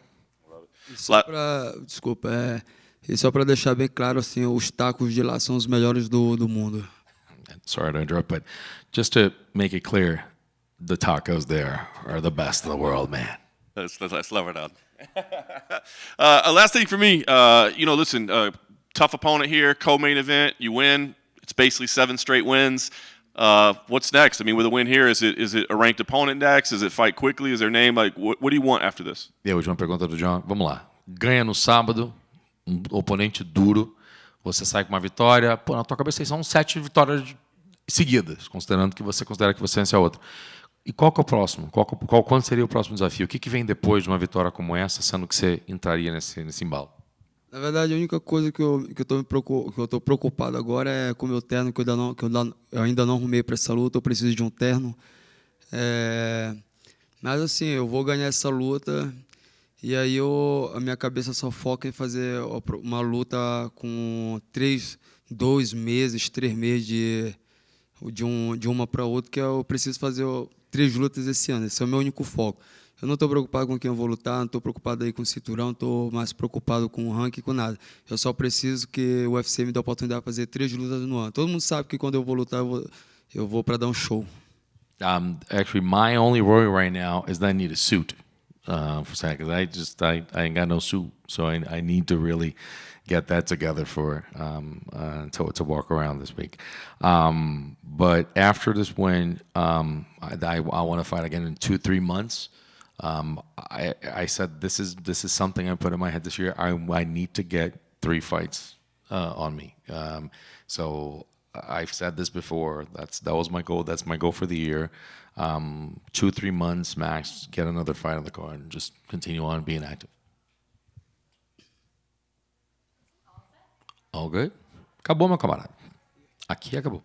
Desculpa. E só para deixar bem claro, assim, os tacos de lá são os melhores do mundo. Sorry to interrupt, but just to make it clear, the tacos there are the best in the world, man. Let's love it out. Last thing for me, listen, tough opponent here, co-main event, you win. It's basically 7 straight wins. What's next? I mean, with a win here, is it a ranked opponent next? Is it fight quickly? Is there a name? Like, what do you want after this? E a última pergunta do John. Vamos lá. Ganha no sábado, oponente duro. Você sai com uma vitória. Pô, na tua cabeça são 7 vitórias seguidas, considerando que você considera que você vence a outra. E qual que é o próximo? Qual seria o próximo desafio? O que vem depois de uma vitória como essa, sendo que você entraria nesse embalo? Na verdade, a única coisa que eu tô preocupado agora é com o meu terno, que eu ainda não arrumei para essa luta. Eu preciso de um terno. Mas assim, eu vou ganhar essa luta e aí a minha cabeça só foca em fazer uma luta com 3 meses de uma para outra, que eu preciso fazer 3 lutas esse ano. Esse é o meu único foco. Eu não estou preocupado com quem eu vou lutar, não estou preocupado aí com o cinturão, não estou mais preocupado com o ranking, com nada. Eu só preciso que o UFC me dê a oportunidade de fazer 3 lutas no ano. Todo mundo sabe que quando eu vou lutar, eu vou para dar um show. Actually, my only worry right now is that I need a suit for second. I ain't got no suit, so I need to really get that together for to walk around this week. But after this win, I want to fight again in 2-3 months. I said this is something I put in my head this year. I need to get 3 fights on me. So I've said this before. That was my goal. That's my goal for the year. 2-3 months max. Get another fight on the card and just continue on being active. All good? Acabou, meu camarada. Aqui acabou.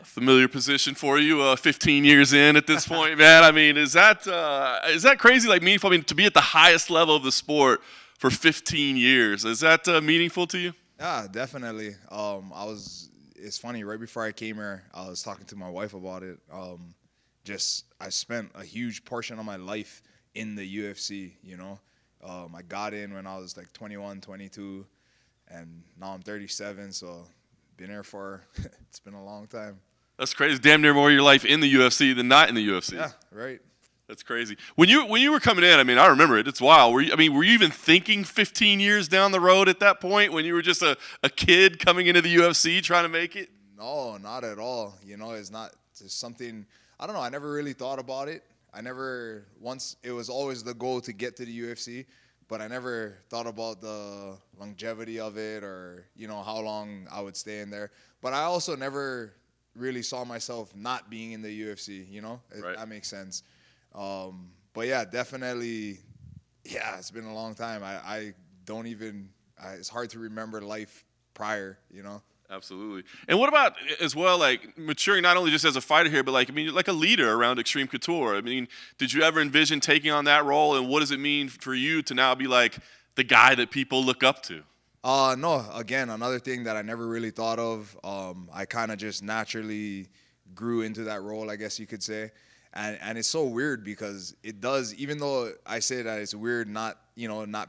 Familiar position for you, 15 years in at this point, man. I mean, is that crazy? Like meaningful? I mean, to be at the highest level of the sport for 15 years, is that meaningful to you? Yeah, definitely. It's funny. Right before I came here, I was talking to my wife about it. I spent a huge portion of my life in the UFC. You know, I got in when I was like 21, 22, and now I'm 37. So been here for it's been a long time. That's crazy. Damn near more of your life in the UFC than not in the UFC. Yeah, right. That's crazy. When you were coming in, I mean, I remember it. It's wild. Were you even thinking 15 years down the road at that point when you were just a kid coming into the UFC trying to make it? No, not at all. You know, it's something, I don't know. I never really thought about it. It was always the goal to get to the UFC, but I never thought about the longevity of it or, you know, how long I would stay in there. But I also never really saw myself not being in the UFC, you know? Right. That makes sense. But yeah, definitely, yeah, it's been a long time. I don't even, it's hard to remember life prior, you know? Absolutely. And what about as well, like maturing not only just as a fighter here, but like, I mean, like a leader around Extreme Couture? I mean, did you ever envision taking on that role? And what does it mean for you to now be like the guy that people look up to? No, again, another thing that I never really thought of. I kind of just naturally grew into that role, I guess you could say. And it's so weird because it does, even though I say that it's weird not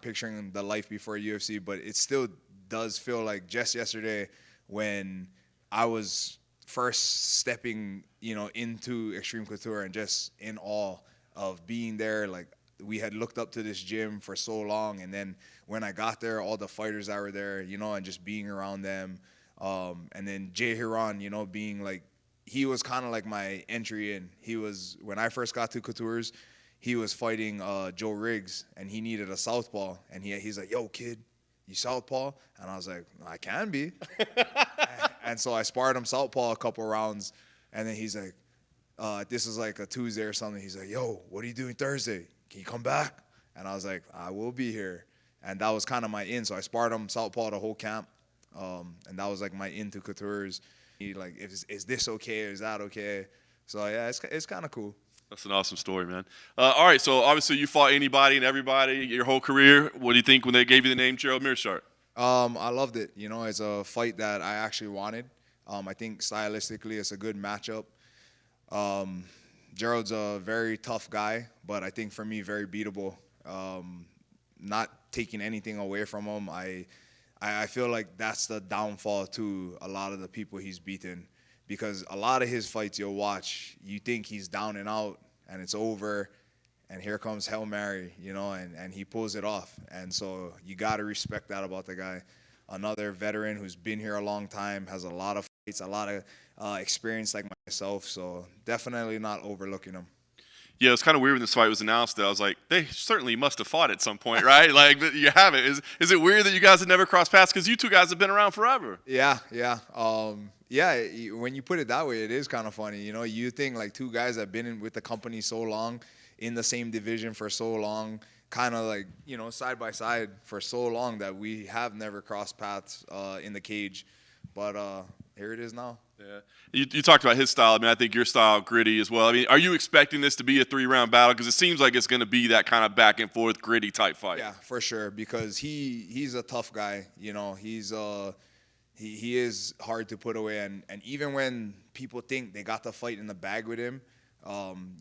picturing the life before UFC, but it still does feel like just yesterday when I was first stepping, into Extreme Couture and just in awe of being there. Like, we had looked up to this gym for so long, and then when I got there, all the fighters that were there, and just being around them. And then Jay Hiron, being like, he was kind of like my entry in. He was, when I first got to Coutures, he was fighting Joe Riggs, and he needed a southpaw. And he's like, yo, kid, you southpaw? And I was like, I can be. And so I sparred him southpaw a couple rounds. And then he's like, this is like a Tuesday or something. He's like, yo, what are you doing Thursday? Can you come back? And I was like, I will be here. And that was kind of my in. So I sparred him southpaw the whole camp. And that was like my into Coutures. Like, is this okay or is that okay? So yeah, it's kind of cool. That's an awesome story, man. All right, so obviously you fought anybody and everybody your whole career. What do you think when they gave you the name Gerald Meerschaert? I loved it. It's a fight that I actually wanted. I think stylistically it's a good matchup. Gerald's a very tough guy, but I think for me, very beatable. Not taking anything away from him. I feel like that's the downfall to a lot of the people he's beaten, because a lot of his fights you'll watch, you think he's down and out and it's over, and here comes Hail Mary, and he pulls it off. And so you got to respect that about the guy. Another veteran who's been here a long time, has a lot of fights, a lot of experience like myself, so definitely not overlooking him. Yeah, it was kind of weird when this fight was announced. That I was like, they certainly must have fought at some point, right? Like, you have it. Is it weird that you guys have never crossed paths? Because you two guys have been around forever. Yeah. When you put it that way, it is kind of funny. You think like two guys that have been with the company so long, in the same division for so long, kind of like, side by side for so long, that we have never crossed paths in the cage. But here it is now. Yeah. You talked about his style. I mean, I think your style, gritty as well. I mean, are you expecting this to be a 3-round battle? Because it seems like it's going to be that kind of back and forth, gritty type fight. Yeah, for sure. Because he's a tough guy. He's he is hard to put away. And even when people think they got the fight in the bag with him,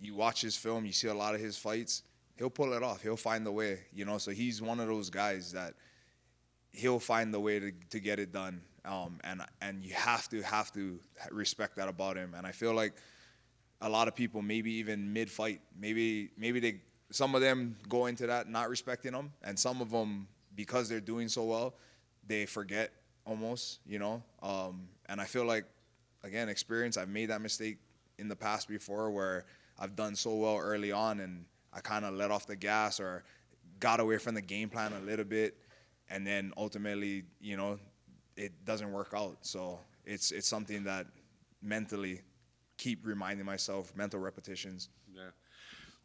you watch his film, you see a lot of his fights, he'll pull it off. He'll find the way. So he's one of those guys that he'll find the way to get it done. And you have to respect that about him. And I feel like a lot of people, maybe even mid-fight, maybe some of them go into that not respecting him, and some of them, because they're doing so well, they forget almost, and I feel like, again, experience. I've made that mistake in the past before, where I've done so well early on and I kind of let off the gas or got away from the game plan a little bit, and then ultimately, it doesn't work out. So it's something that mentally keep reminding myself, mental repetitions. Yeah.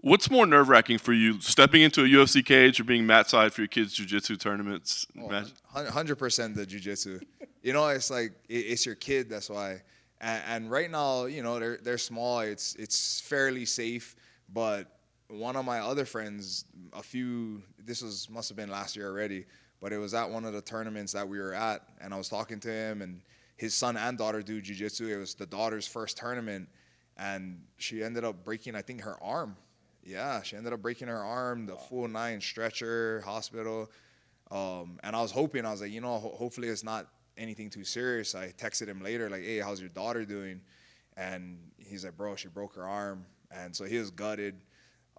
What's more nerve-wracking for you, stepping into a UFC cage or being mat side for your kids' jiu-jitsu tournaments? 100% the jiu-jitsu. It's like, it's your kid, that's why. And right now, they're small. It's fairly safe. But one of my other friends, must have been last year already, but it was at one of the tournaments that we were at, and I was talking to him, and his son and daughter do jiu-jitsu. It was the daughter's first tournament, and she ended up breaking, I think, her arm. Yeah, she ended up breaking her arm, the full 9, stretcher, hospital. And I was hoping, like, hopefully it's not anything too serious. I texted him later, like, hey, how's your daughter doing? And he's like, bro, she broke her arm. And so he was gutted.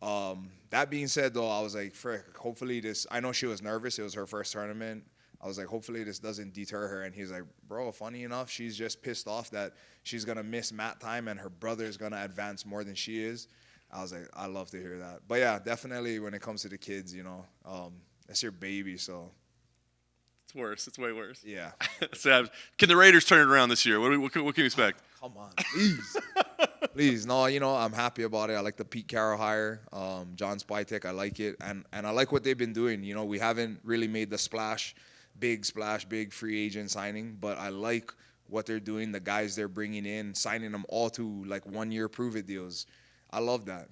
That being said, though, I was like, frick, hopefully I know she was nervous. It was her first tournament. I was like, hopefully this doesn't deter her. And he's like, bro, funny enough, she's just pissed off that she's going to miss mat time and her brother is going to advance more than she is. I was like, I love to hear that. But yeah, definitely when it comes to the kids, that's your baby, so. It's worse. It's way worse. Yeah. Can the Raiders turn it around this year? What can you expect? Come on, please. Please. No, I'm happy about it. I like the Pete Carroll hire. John Spytek, I like it. And I like what they've been doing. We haven't really made the big free agent signing, but I like what they're doing, the guys they're bringing in, signing them all to like 1-year prove-it deals. I love that.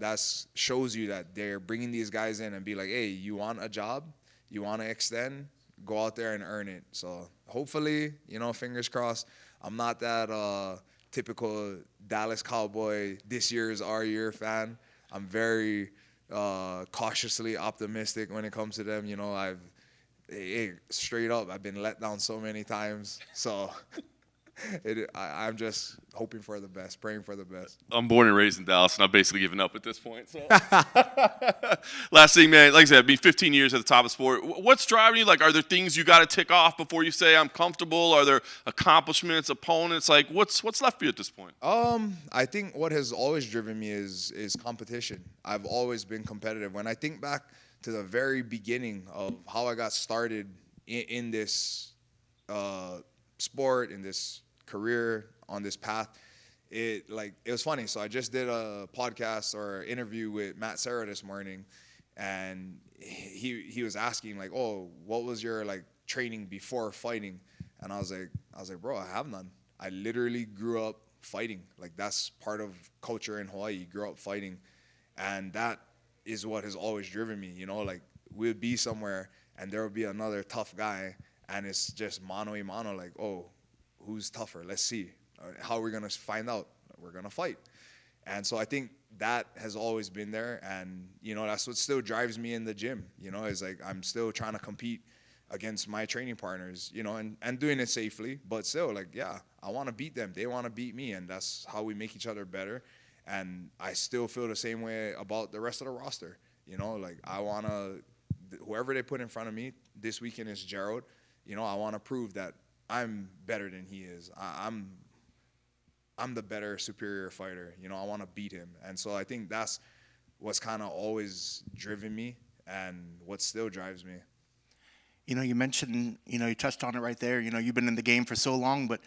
That shows you that they're bringing these guys in and be like, hey, you want a job? You want to extend? Go out there and earn it. So hopefully, fingers crossed. I'm not that typical Dallas Cowboy, this year is our year fan. I'm very cautiously optimistic when it comes to them. I've straight up, I've been let down so many times. So I'm just hoping for the best, praying for the best. I'm born and raised in Dallas, and I've basically given up at this point. So, last thing, man, like I said, I've been 15 years at the top of the sport. What's driving you? Like, are there things you got to tick off before you say I'm comfortable? Are there accomplishments, opponents? Like, what's left for you at this point? I think what has always driven me is competition. I've always been competitive. When I think back to the very beginning of how I got started in this sport, in this career, on this path, it was funny. So I just did a podcast or interview with Matt Serra this morning, and he was asking like, oh, what was your like training before fighting? And I was like, bro, I have none. I literally grew up fighting. Like, that's part of culture in Hawaii. You grew up fighting, and that is what has always driven me. You know, like, we'll be somewhere and there will be another tough guy, and it's just mano a mano, like, oh, who's tougher? Let's see. How are we going to find out? We're going to fight. And so I think that has always been there, and, you know, that's what still drives me in the gym, you know, is like I'm still trying to compete against my training partners, you know, and doing it safely, but still, like, yeah, I want to beat them. They want to beat me, and that's how we make each other better. And I still feel the same way about the rest of the roster. You know, like, I want to, whoever they put in front of me this weekend is Gerald. You know, I want to prove that I'm better than he is. I'm the better, superior fighter. You know, I want to beat him. And so I think that's what's kind of always driven me and what still drives me. You know, you mentioned, you know, you touched on it right there. You know, you've been in the game for so long, but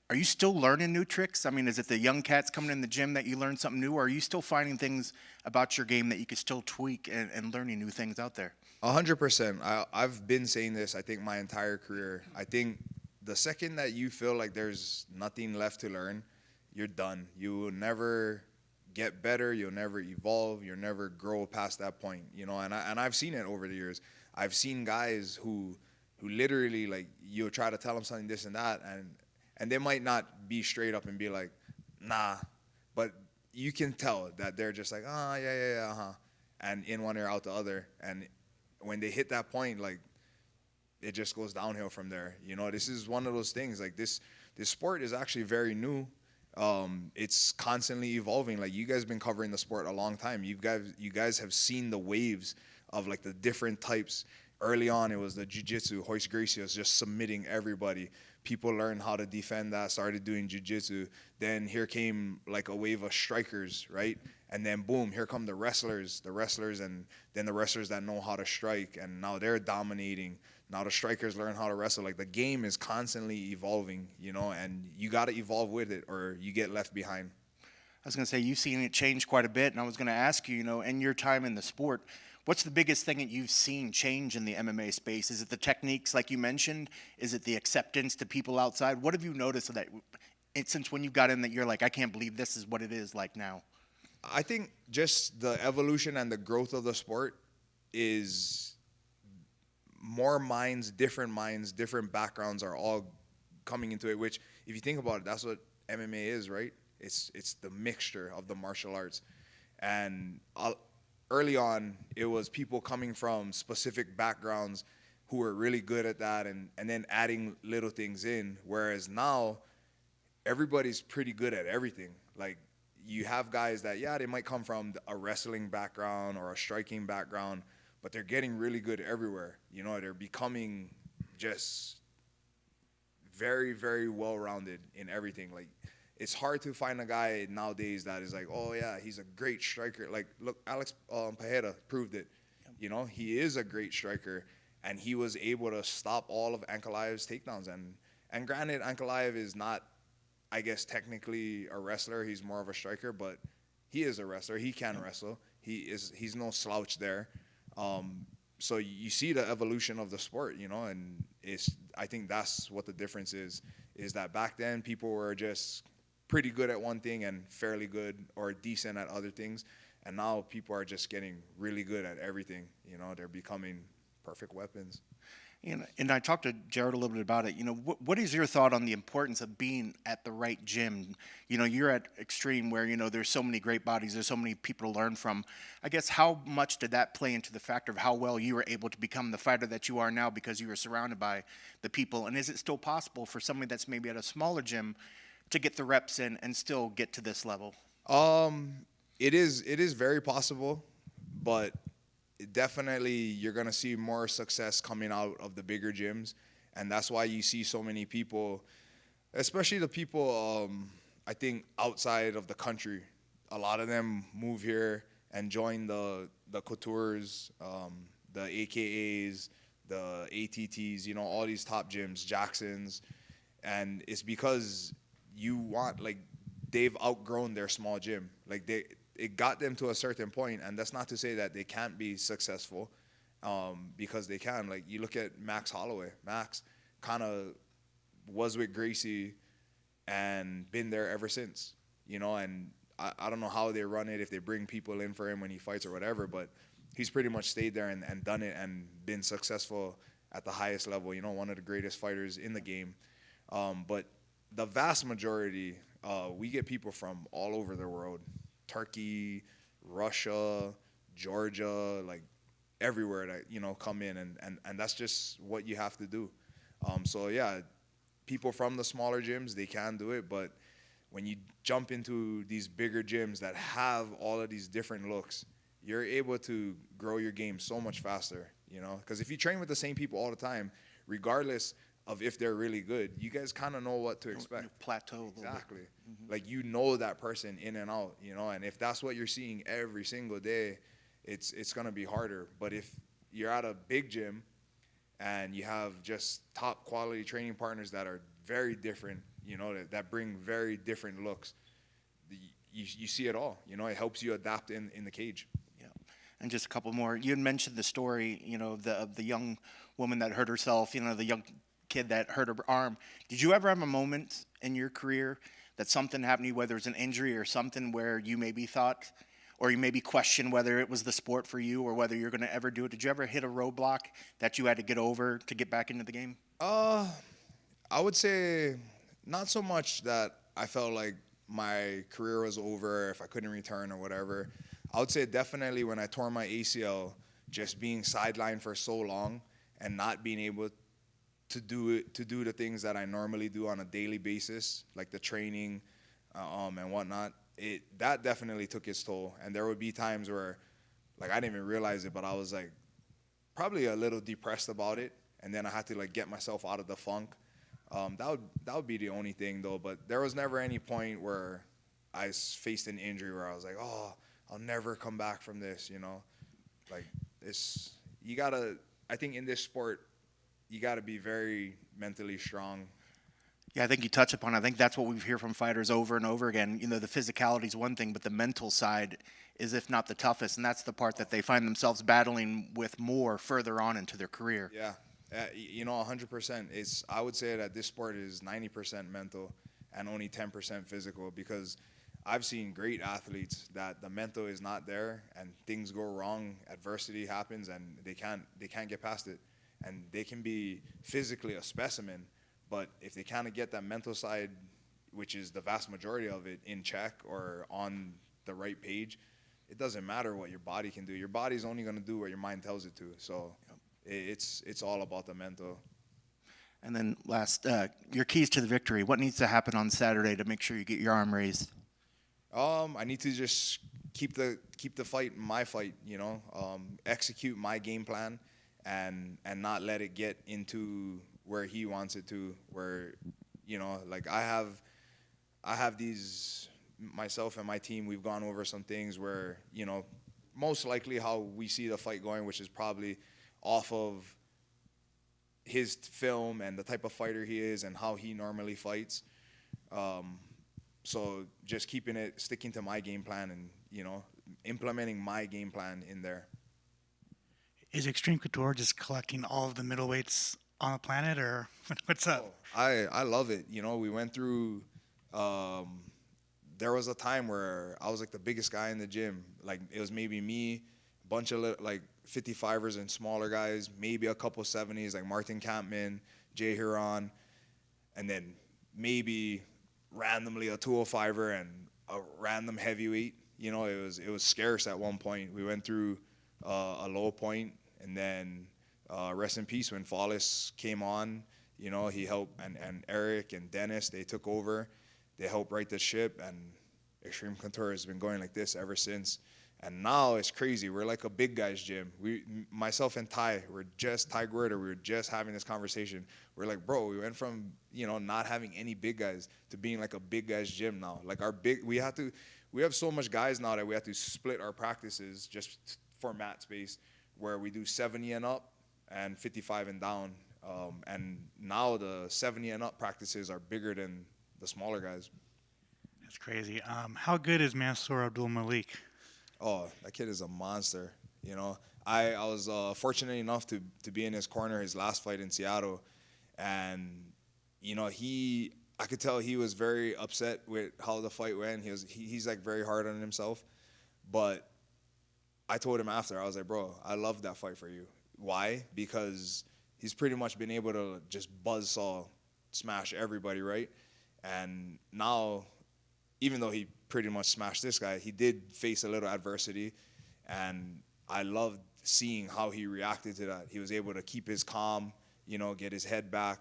are you still learning new tricks? I mean, is it the young cats coming in the gym that you learn something new, or are you still finding things about your game that you could still tweak and learning new things out there? 100%. I've been saying this, I think, my entire career. I think the second that you feel like there's nothing left to learn, you're done. You will never get better. You'll never evolve. You'll never grow past that point, you know, and I've seen it over the years. I've seen guys who literally, like, you'll try to tell them something, this and that, and they might not be straight up and be like, nah, but you can tell that they're just like, yeah, uh-huh, and in one ear, out the other. And when they hit that point, like, it just goes downhill from there. You know, this is one of those things, like, this sport is actually very new. It's constantly evolving. Like, you guys been covering the sport a long time. You guys have seen the waves of, like, the different types. Early on, it was the jiu-jitsu. Royce Gracie was just submitting everybody. People learned how to defend that, started doing jiu-jitsu. Then here came, like, a wave of strikers, right? And then, boom, here come the wrestlers, and then the wrestlers that know how to strike, and now they're dominating. Now the strikers learn how to wrestle. Like, the game is constantly evolving, you know, and you got to evolve with it or you get left behind. I was going to say, you've seen it change quite a bit, and I was going to ask you, you know, in your time in the sport, what's the biggest thing that you've seen change in the MMA space? Is it the techniques, like you mentioned? Is it the acceptance to people outside? What have you noticed that since when you got in that you're like, I can't believe this is what it is like now? I think just the evolution and the growth of the sport is more minds, different backgrounds are all coming into it, which, if you think about it, that's what MMA is, right? It's the mixture of the martial arts. And early on, it was people coming from specific backgrounds who were really good at that, and then adding little things in, whereas now everybody's pretty good at everything. Like, you have guys that, yeah, they might come from a wrestling background or a striking background, but they're getting really good everywhere. You know, they're becoming just very, very well-rounded in everything. Like, it's hard to find a guy nowadays that is like, oh, yeah, he's a great striker. Like, look, Alex Pereira proved it. You know, he is a great striker, and he was able to stop all of Ankalaev's takedowns. And granted, Ankalaev is not, I guess, technically a wrestler. He's more of a striker, but he is a wrestler. He can wrestle. He's no slouch there. So you see the evolution of the sport, you know, and I think that's what the difference is that back then people were just pretty good at one thing and fairly good or decent at other things, and now people are just getting really good at everything. You know, they're becoming perfect weapons. And I talked to Gerald a little bit about it. What is your thought on the importance of being at the right gym? You're at Extreme where, there's so many great bodies, there's so many people to learn from. I guess how much did that play into the factor of how well you were able to become the fighter that you are now because you were surrounded by the people? And is it still possible for somebody that's maybe at a smaller gym to get the reps in and still get to this level? It is very possible, but definitely you're going to see more success coming out of the bigger gyms, and that's why you see so many people, especially the people I think outside of the country. A lot of them move here and join the Coutures, the AKAs, the ATTs, all these top gyms, Jacksons, and it's because they've outgrown their small gym. It got them to a certain point, and that's not to say that they can't be successful, because they can. You look at Max Holloway. Max kind of was with Gracie and been there ever since, and I don't know how they run it, if they bring people in for him when he fights or whatever, but he's pretty much stayed there and done it and been successful at the highest level, one of the greatest fighters in the game. But the vast majority, we get people from all over the world. Turkey, Russia, Georgia, everywhere that come in, and that's just what you have to do. So yeah, people from the smaller gyms, they can do it, but when you jump into these bigger gyms that have all of these different looks, you're able to grow your game so much faster, because if you train with the same people all the time, regardless of if they're really good, you guys kind of know what to expect. Plateau. Exactly. Mm-hmm. That person in and out, and if that's what you're seeing every single day, it's going to be harder. But if you're at a big gym and you have just top quality training partners that are very different, that bring very different looks, you see it all. It helps you adapt in the cage. Yeah. And just a couple more. You had mentioned the story, of the young woman that hurt herself, the young kid that hurt her arm. Did you ever have a moment in your career that something happened to you, whether it's an injury or something, where you maybe thought, or you maybe questioned whether it was the sport for you or whether you're going to ever do it? Did you ever hit a roadblock that you had to get over to get back into the game? I would say not so much that I felt like my career was over if I couldn't return or whatever. I would say definitely when I tore my ACL, just being sidelined for so long and not being able to do the things that I normally do on a daily basis, like the training and whatnot, that definitely took its toll. And there would be times where, I didn't even realize it, but I was probably a little depressed about it, and then I had to get myself out of the funk. That would be the only thing though. But there was never any point where I faced an injury where I was like, oh, I'll never come back from this. I think in this sport, you got to be very mentally strong. Yeah, I think you touch upon it. I think that's what we hear from fighters over and over again. The physicality is one thing, but the mental side is, if not the toughest, and that's the part that they find themselves battling with more further on into their career. Yeah, 100%. I would say that this sport is 90% mental and only 10% physical, because I've seen great athletes that the mental is not there and things go wrong, adversity happens, and they can't get past it. And they can be physically a specimen, but if they kind of get that mental side, which is the vast majority of it, in check or on the right page, it doesn't matter what your body can do. Your body's only going to do what your mind tells it to. So it's all about the mental. And then last, your keys to the victory. What needs to happen on Saturday to make sure you get your arm raised? I need to just keep the fight my fight, execute my game plan. And not let it get into where he wants it to, where, I have these, myself and my team, we've gone over some things where, most likely how we see the fight going, which is probably off of his film and the type of fighter he is and how he normally fights. So just sticking to my game plan and, implementing my game plan in there. Is Extreme Couture just collecting all of the middleweights on the planet, or what's up? Oh, I love it. We went through, there was a time where I was the biggest guy in the gym. It was maybe me, a bunch of 55ers and smaller guys, maybe a couple 70s like Martin Kampman, Jay Huron, and then maybe randomly a 205er and a random heavyweight. You know, it was scarce at one point. We went through a low point, and then rest in peace when Flawless came on. You know, he helped, and Eric and Dennis, they took over. They helped right the ship, and Extreme Couture has been going like this ever since. And now it's crazy. We're like a big guys gym. Myself and Ty Guerrero, we were just having this conversation. We're like, bro, we went from, you know, not having any big guys to being like a big guys gym now. Like we have so much guys now that we have to split our practices just for mat space, where we do 70 and up and 55 and down. And now the 70 and up practices are bigger than the smaller guys. That's crazy. How good is Mansour Abdul Malik? Oh, that kid is a monster. You know, I was fortunate enough to be in his corner his last fight in Seattle, and you know, I could tell he was very upset with how the fight went. He's like very hard on himself, but I told him after, I was like, bro, I love that fight for you. Why? Because he's pretty much been able to just buzzsaw smash everybody, right? And now, even though he pretty much smashed this guy, he did face a little adversity, and I loved seeing how he reacted to that. He was able to keep his calm, you know, get his head back,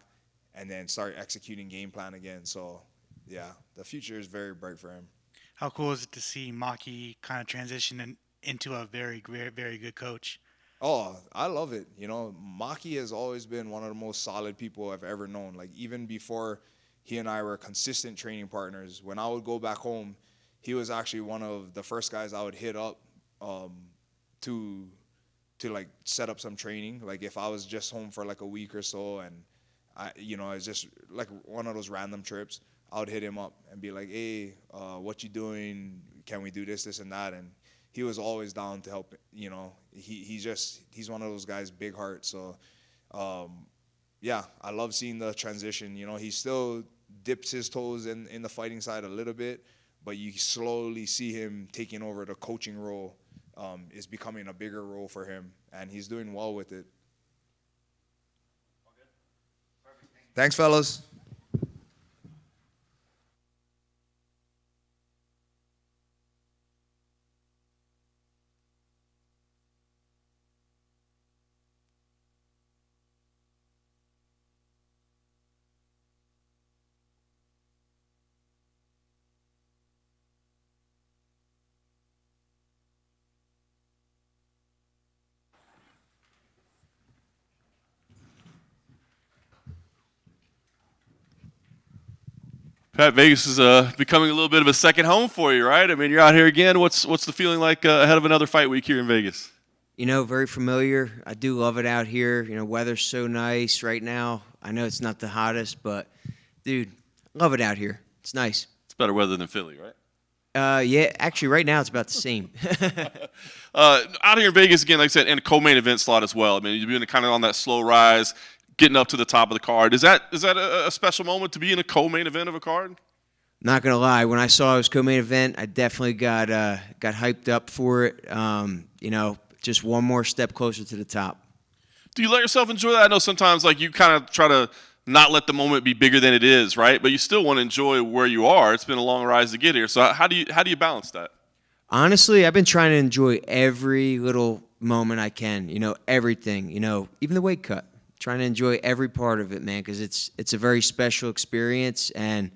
and then start executing game plan again. So, yeah, the future is very bright for him. How cool is it to see Maki kind of transition into a very, very, very good coach? Oh, I love it. You know, Maki has always been one of the most solid people I've ever known. Like, even before he and I were consistent training partners, when I would go back home, he was actually one of the first guys I would hit up to like set up some training. Like, if I was just home for like a week or so, and it's just like one of those random trips, I would hit him up and be like, hey, what you doing? Can we do this, this, and that? And he was always down to help. You know, he's one of those guys, big heart. So, yeah, I love seeing the transition. You know, he still dips his toes in the fighting side a little bit, but you slowly see him taking over the coaching role. Is becoming a bigger role for him, and he's doing well with it. Thanks, fellas. Pat, Vegas is becoming a little bit of a second home for you, right? I mean, you're out here again. What's the feeling like ahead of another fight week here in Vegas? You know, very familiar. I do love it out here. You know, weather's so nice right now. I know it's not the hottest, but, dude, love it out here. It's nice. It's better weather than Philly, right? Yeah, actually, right now it's about the same. Out here in Vegas again, like I said, and a co-main event slot as well. I mean, you've been kind of on that slow rise, getting up to the top of the card. Is that a special moment to be in a co-main event of a card? Not gonna lie, when I saw it was co-main event, I definitely got hyped up for it. You know, just one more step closer to the top. Do you let yourself enjoy that? I know sometimes like you kind of try to not let the moment be bigger than it is, right? But you still want to enjoy where you are. It's been a long rise to get here. So how do you balance that? Honestly, I've been trying to enjoy every little moment I can. You know, everything. You know, even the weight cut. Trying to enjoy every part of it, man, because it's a very special experience, and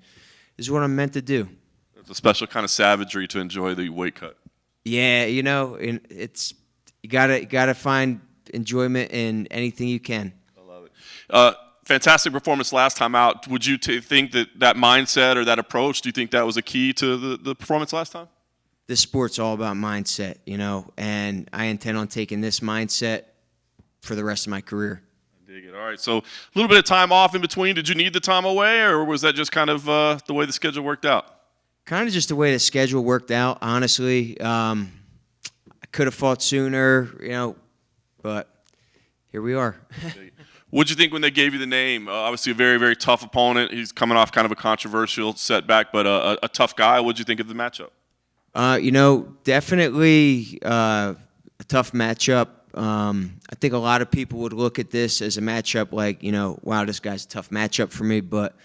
this is what I'm meant to do. It's a special kind of savagery to enjoy the weight cut. Yeah, you know, you gotta find enjoyment in anything you can. I love it. Fantastic performance last time out. Would you think that mindset or that approach? Do you think that was a key to the performance last time? This sport's all about mindset, you know, and I intend on taking this mindset for the rest of my career. Dig it. All right, so a little bit of time off in between. Did you need the time away, or was that just kind of the way the schedule worked out? Kind of just the way the schedule worked out, honestly. I could have fought sooner, you know, but here we are. What'd you think when they gave you the name? Obviously a very, very tough opponent. He's coming off kind of a controversial setback, but a tough guy. What'd you think of the matchup? You know, definitely a tough matchup. I think a lot of people would look at this as a matchup like, you know, wow, this guy's a tough matchup for me. But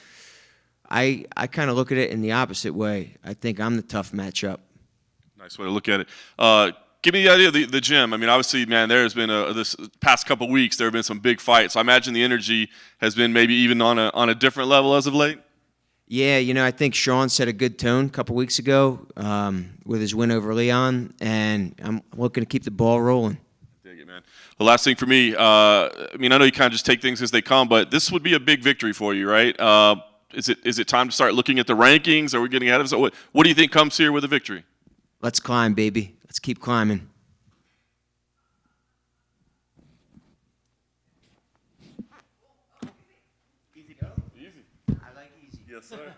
I kind of look at it in the opposite way. I think I'm the tough matchup. Nice way to look at it. Give me the idea of the gym. I mean, obviously, man, there has been this past couple weeks, there have been some big fights. So I imagine the energy has been maybe even on a different level as of late. Yeah, you know, I think Sean set a good tone a couple weeks ago with his win over Leon, and I'm looking to keep the ball rolling. Dig it, man. The last thing for me, I mean, I know you kind of just take things as they come, but this would be a big victory for you, right? Is it time to start looking at the rankings? Are we getting ahead of us? What do you think comes here with a victory? Let's climb, baby. Let's keep climbing. Easy. I like easy. Yes, sir.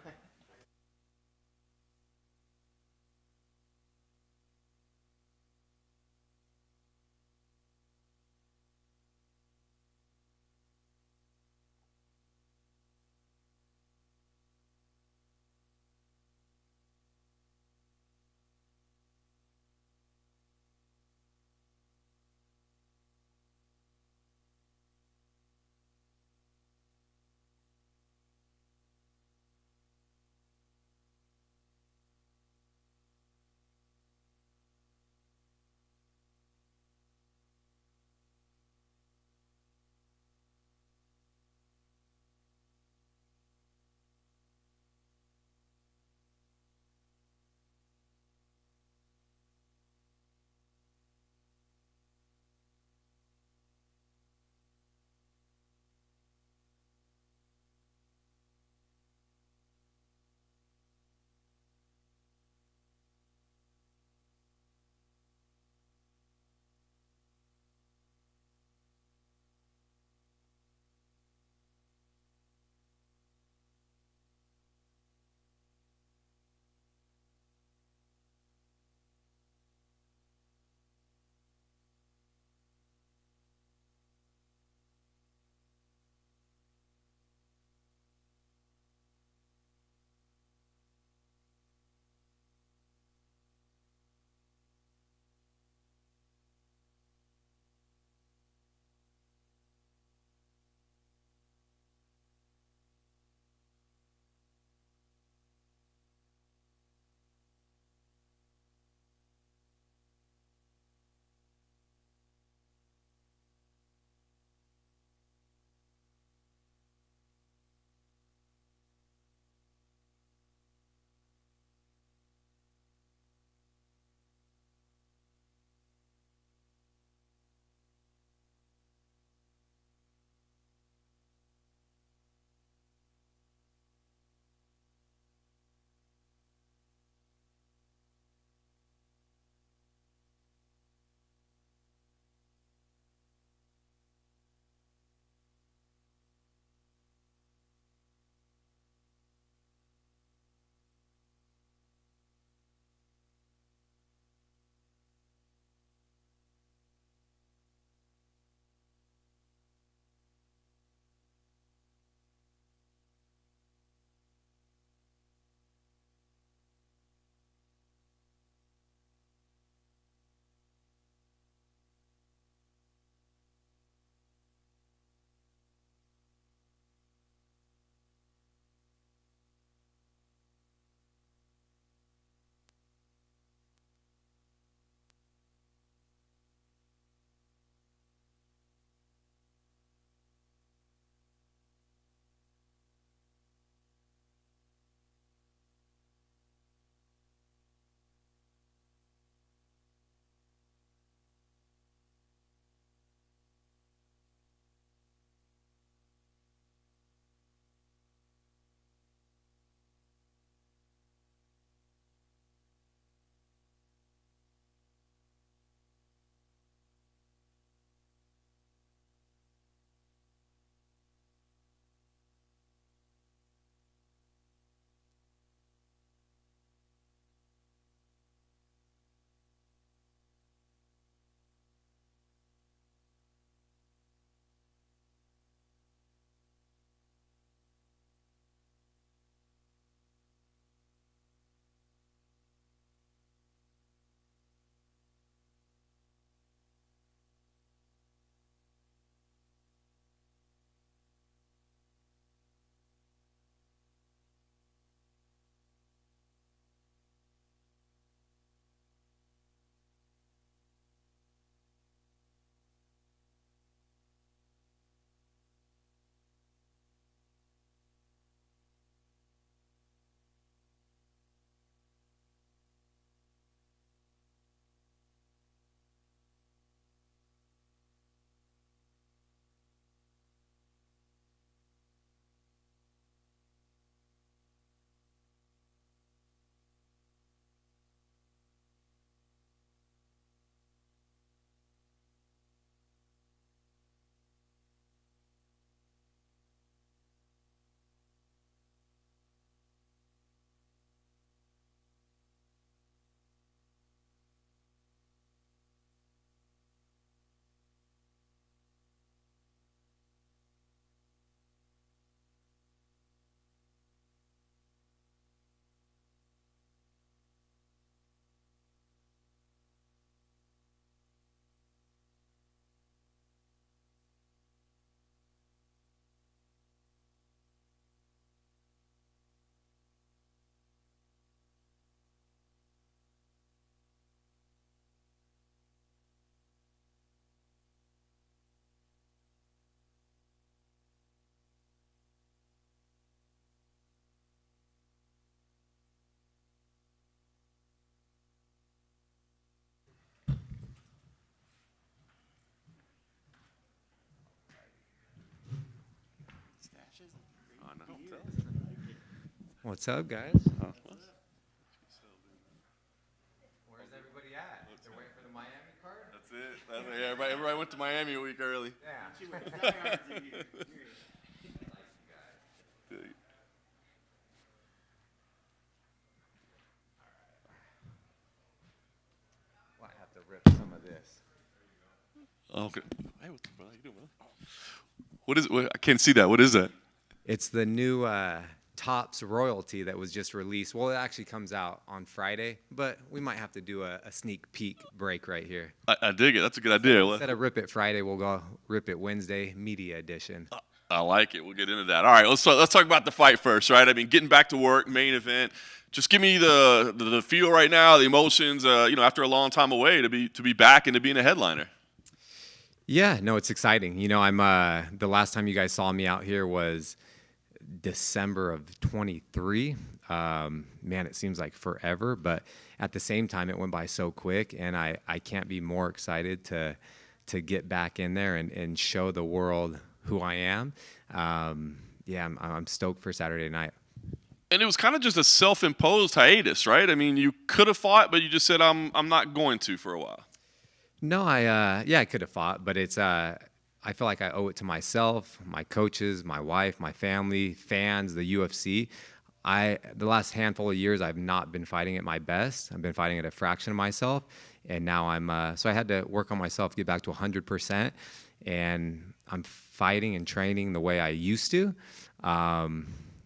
What's up, guys? Where's everybody at? They're waiting for the Miami card? That's it. Yeah, everybody went to Miami a week early. Yeah. Might have to rip some of this. Okay. Hey, what you doing, man? What is it? I can't see that. What is that? It's the new Topps royalty that was just released. Well, it actually comes out on Friday, but we might have to do a sneak peek break right here. I dig it. That's a good idea. Instead of Rip It Friday, we'll go Rip It Wednesday, media edition. I like it. We'll get into that. All right, let's talk about the fight first, right? I mean, getting back to work, main event. Just give me the feel right now, the emotions. After a long time away, to be back and to being a headliner. Yeah, no, it's exciting. I'm the last time you guys saw me out here was December of 23. Man, it seems like forever, but at the same time, it went by so quick, and I can't be more excited to get back in there and show the world who I am. I'm stoked for Saturday night. And it was kind of just a self-imposed hiatus, right? I mean, you could have fought, but you just said, I'm not going to for a while. No, I could have fought, but it's I feel like I owe it to myself, my coaches, my wife, my family, fans, the UFC. The last handful of years, I've not been fighting at my best. I've been fighting at a fraction of myself, and now so I had to work on myself, get back to 100%, and I'm fighting and training the way I used to.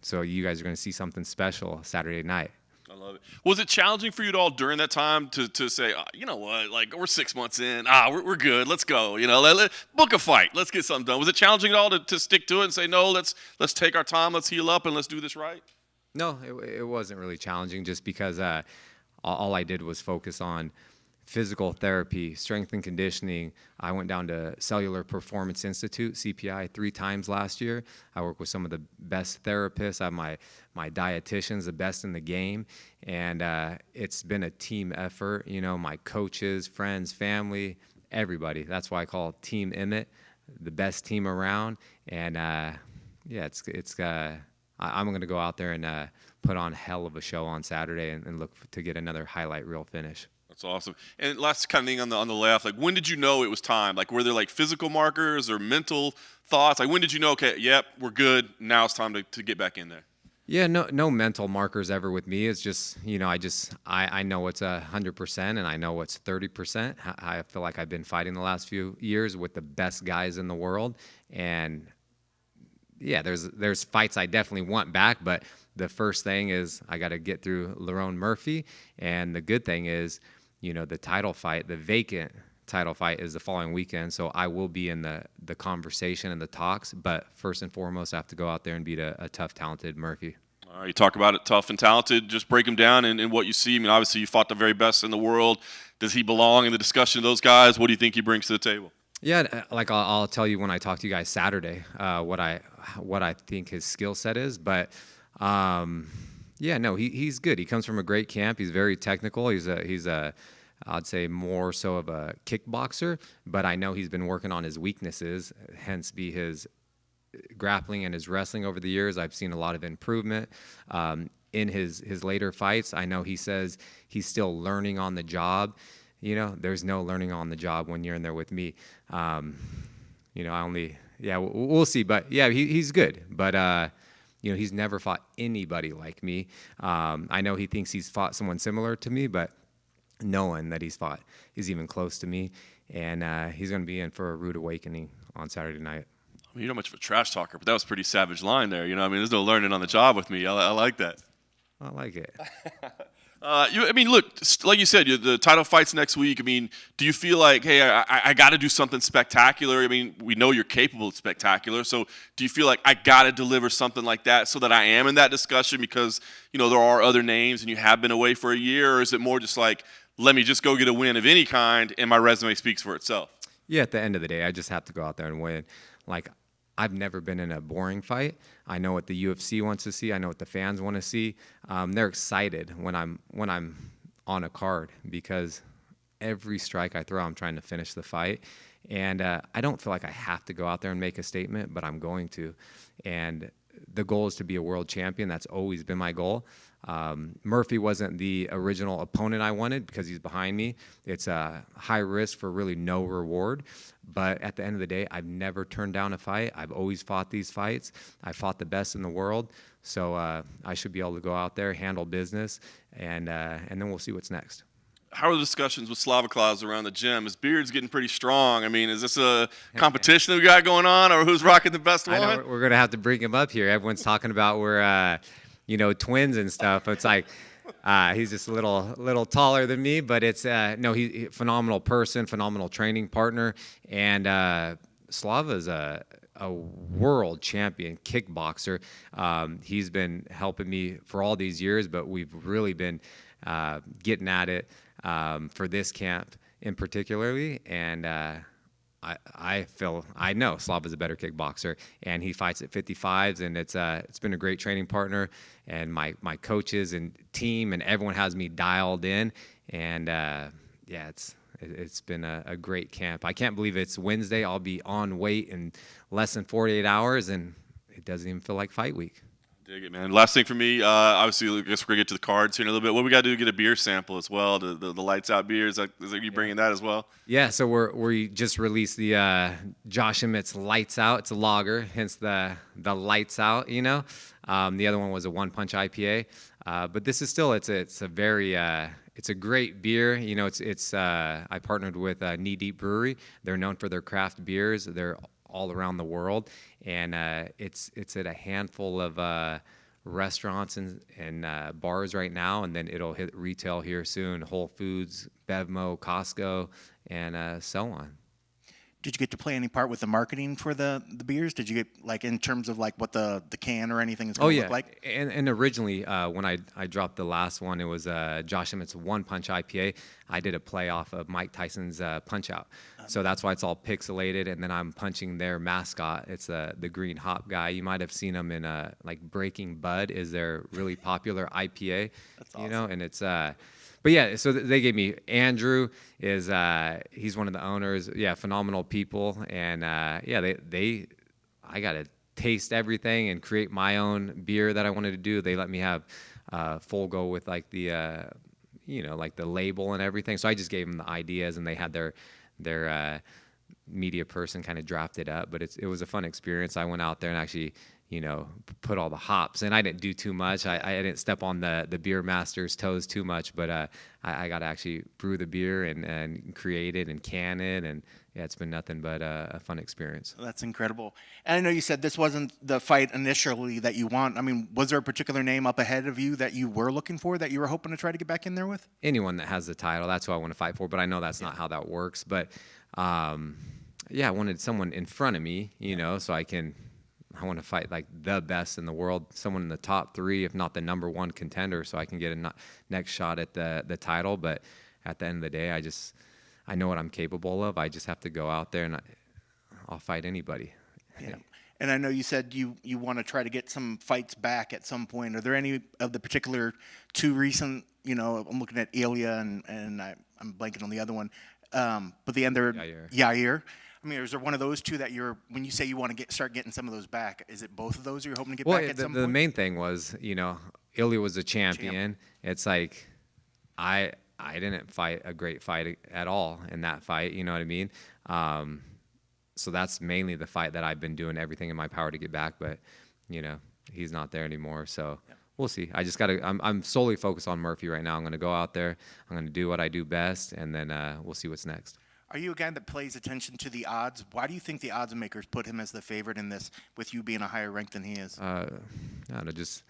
So you guys are going to see something special Saturday night. I love it. Was it challenging for you at all during that time to say, you know what, like we're 6 months in, we're good, let's go, let book a fight, let's get something done. Was it challenging at all to stick to it and say, no, let's take our time, let's heal up, and let's do this right? No, it wasn't really challenging, just because all I did was focus on physical therapy, strength and conditioning. I went down to Cellular Performance Institute, CPI, 3 times last year. I work with some of the best therapists. I have my dietitians, the best in the game. And it's been a team effort. My coaches, friends, family, everybody. That's why I call it Team Emmett, the best team around. And I'm going to go out there and put on a hell of a show on Saturday and look to get another highlight reel finish. That's awesome. And last kind of thing on the left, like when did you know it was time? Like were there like physical markers or mental thoughts? Like when did you know, okay, yep, we're good, now it's time to get back in there? Yeah, no mental markers ever with me. It's just, I know it's 100% and I know it's 30%. I feel like I've been fighting the last few years with the best guys in the world. And yeah, there's fights I definitely want back, but the first thing is I got to get through Lerone Murphye. And the good thing is, the title fight, the vacant title fight is the following weekend. So I will be in the conversation and the talks. But first and foremost, I have to go out there and beat a tough, talented Murphy. All right, you talk about it, tough and talented. Just break him down and what you see. I mean, obviously you fought the very best in the world. Does he belong in the discussion of those guys? What do you think he brings to the table? Yeah, like I'll tell you when I talk to you guys Saturday what I think his skill set is. But he's good. He comes from a great camp. He's very technical. He's a I'd say more so of a kickboxer, but I know he's been working on his weaknesses, hence be his grappling and his wrestling over the years. I've seen a lot of improvement in his later fights. I know he says he's still learning on the job. There's no learning on the job when you're in there with me. We'll see. But yeah, he's good. But he's never fought anybody like me. I know he thinks he's fought someone similar to me, but no one that he's fought is even close to me. And he's going to be in for a rude awakening on Saturday night. I mean, you're not much of a trash talker, but that was a pretty savage line there. There's no learning on the job with me. I like that. I like it. Look, like you said, the title fight's next week. I mean, do you feel like, hey, I got to do something spectacular? I mean, we know you're capable of spectacular. So do you feel like I got to deliver something like that so that I am in that discussion because, there are other names and you have been away for a year? Or is it more just like, let me just go get a win of any kind and my resume speaks for itself? Yeah, at the end of the day, I just have to go out there and win. Like, I've never been in a boring fight. I know what the UFC wants to see. I know what the fans want to see. They're excited when I'm on a card because every strike I throw, I'm trying to finish the fight. And I don't feel like I have to go out there and make a statement, but I'm going to. And the goal is to be a world champion. That's always been my goal. Murphy wasn't the original opponent I wanted because he's behind me. It's a high risk for really no reward. But at the end of the day, I've never turned down a fight. I've always fought these fights. I fought the best in the world. So I should be able to go out there, handle business, and then we'll see what's next. How are the discussions with Slava around the gym? His beard's getting pretty strong. I mean, is this a competition that we got going on, or who's rocking the best one? I know we're gonna have to bring him up here. Everyone's talking about we're, twins and stuff. It's like he's just a little taller than me, but it's no, he's a phenomenal person, phenomenal training partner, and Slava's a world champion kickboxer. He's been helping me for all these years, but we've really been getting at it for this camp in particularly, and I know Slava's a better kickboxer, and he fights at 55s, and it's been a great training partner, and my coaches and team and everyone has me dialed in, and it's been a great camp. I can't believe it's Wednesday. I'll be on weight in less than 48 hours, and it doesn't even feel like fight week. Dig it, man. Last thing for me, obviously, I guess we're going to get to the cards here in a little bit. What we got to do to get a beer sample as well, the lights out beer? Is that you bringing that as well? Yeah, so we just released the Josh Emmett's Lights Out. It's a lager, hence the lights out, The other one was a One Punch IPA. But this is still, it's a very, it's a great beer. I partnered with Knee Deep Brewery. They're known for their craft beers. They're all around the world, and it's at a handful of restaurants and bars right now, and then it'll hit retail here soon. Whole Foods, Bevmo, Costco, and so on. Did you get to play any part with the marketing for the beers? Did you get, like, in terms of like what the can or anything is going to look like? And originally when I dropped the last one, it was Josh Emmett's One Punch IPA. I did a play off of Mike Tyson's Punch Out. So that's why it's all pixelated, and then I'm punching their mascot. It's the green hop guy. You might have seen him in like Breaking Bud is their really popular IPA. That's awesome. And it's but yeah, so they gave me Andrew is he's one of the owners. Yeah, phenomenal people, and I got to taste everything and create my own beer that I wanted to do. They let me have full go with like the like the label and everything. So I just gave them the ideas, and they had their media person kind of draft it up. But it was a fun experience. I went out there and actually put all the hops, and I didn't do too much. I didn't step on the beer master's toes too much, but I got to actually brew the beer and create it and can it, and yeah, it's been nothing but a fun experience. That's incredible. And I know you said this wasn't the fight initially that you want. I mean, was there a particular name up ahead of you that you were looking for, that you were hoping to try to get back in there with? Anyone that has the title, that's who I want to fight for, but I know that's not how that works. But I wanted someone in front of me, so I want to fight like the best in the world, someone in the top 3, if not the #1 contender, so I can get a next shot at the title. But at the end of the day, I know what I'm capable of. I just have to go out there, and I'll fight anybody. Yeah. And I know you said you want to try to get some fights back at some point. Are there any of the particular 2 recent, I'm looking at Ilya and I'm blanking on the other one, but the other, Yair. I mean, is there one of those 2 that when you say you want to start getting some of those back, is it both of those you're hoping to get back at some point? The main thing was, Ilya was a champion. It's like, I didn't fight a great fight at all in that fight, you know what I mean? So that's mainly the fight that I've been doing everything in my power to get back, but, he's not there anymore, so we'll see. I just I'm solely focused on Murphy right now. I'm going to go out there, I'm going to do what I do best, and then we'll see what's next. Are you a guy that pays attention to the odds? Why do you think the odds makers put him as the favorite in this, with you being a higher rank than he is? I don't know, just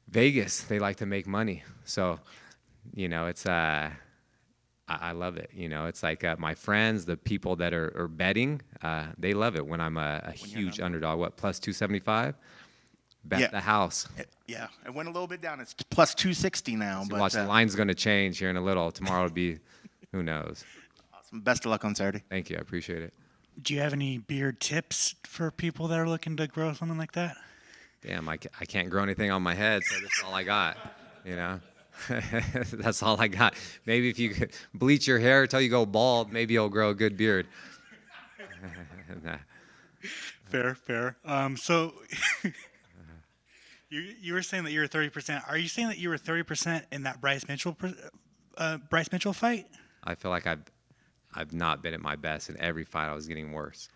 Vegas. They like to make money, so it's I love it. It's like my friends, the people that are betting, they love it when I'm a huge underdog. What, plus 275? Bet the house. Yeah, it went a little bit down. It's plus 260 now. So but watch, the line's going to change here in a little. Tomorrow will be, who knows. Best of luck on Saturday. Thank you. I appreciate it. Do you have any beard tips for people that are looking to grow something like that? Damn, I can't grow anything on my head, so that's all I got, That's all I got. Maybe if you could bleach your hair until you go bald, maybe you'll grow a good beard. Fair. So You were saying that you were 30%. Are you saying that you were 30% in that Bryce Mitchell fight? I feel like I've not been at my best in every fight. I was getting worse.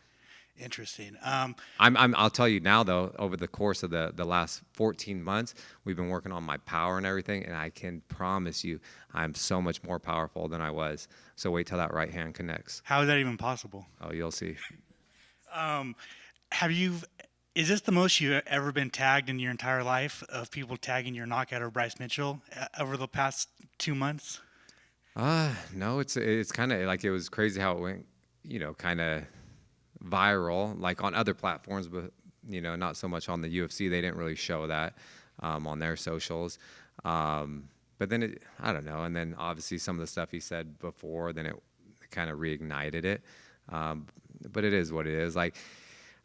Interesting. I'll tell you now though, over the course of the last 14 months, we've been working on my power and everything, and I can promise you I'm so much more powerful than I was. So wait till that right hand connects. How is that even possible? Oh, you'll see. Is this the most you've ever been tagged in your entire life of people tagging your knockout of Bryce Mitchell over the past 2 months? No, it's kind of like, it was crazy how it went, kind of viral, like on other platforms, but not so much on the UFC. They didn't really show that on their socials. But then I don't know. And then obviously some of the stuff he said before, then it kind of reignited it. But it is what it is. Like,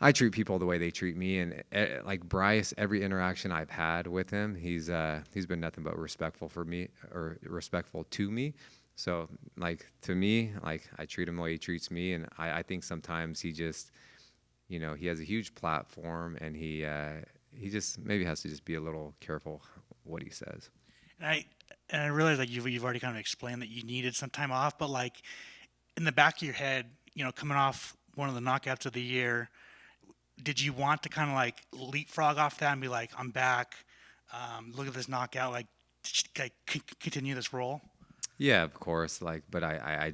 I treat people the way they treat me, and like Bryce, every interaction I've had with him, he's been nothing but respectful for me, or respectful to me. So like, to me, like, I treat him the way he treats me, and I think sometimes he just, he has a huge platform, and he just maybe has to just be a little careful what he says. And I realize, like, you've already kind of explained that you needed some time off, but like, in the back of your head, coming off one of the knockouts of the year, did you want to kind of like leapfrog off that and be like, I'm back, look at this knockout, like continue this role? Yeah, of course. Like, but I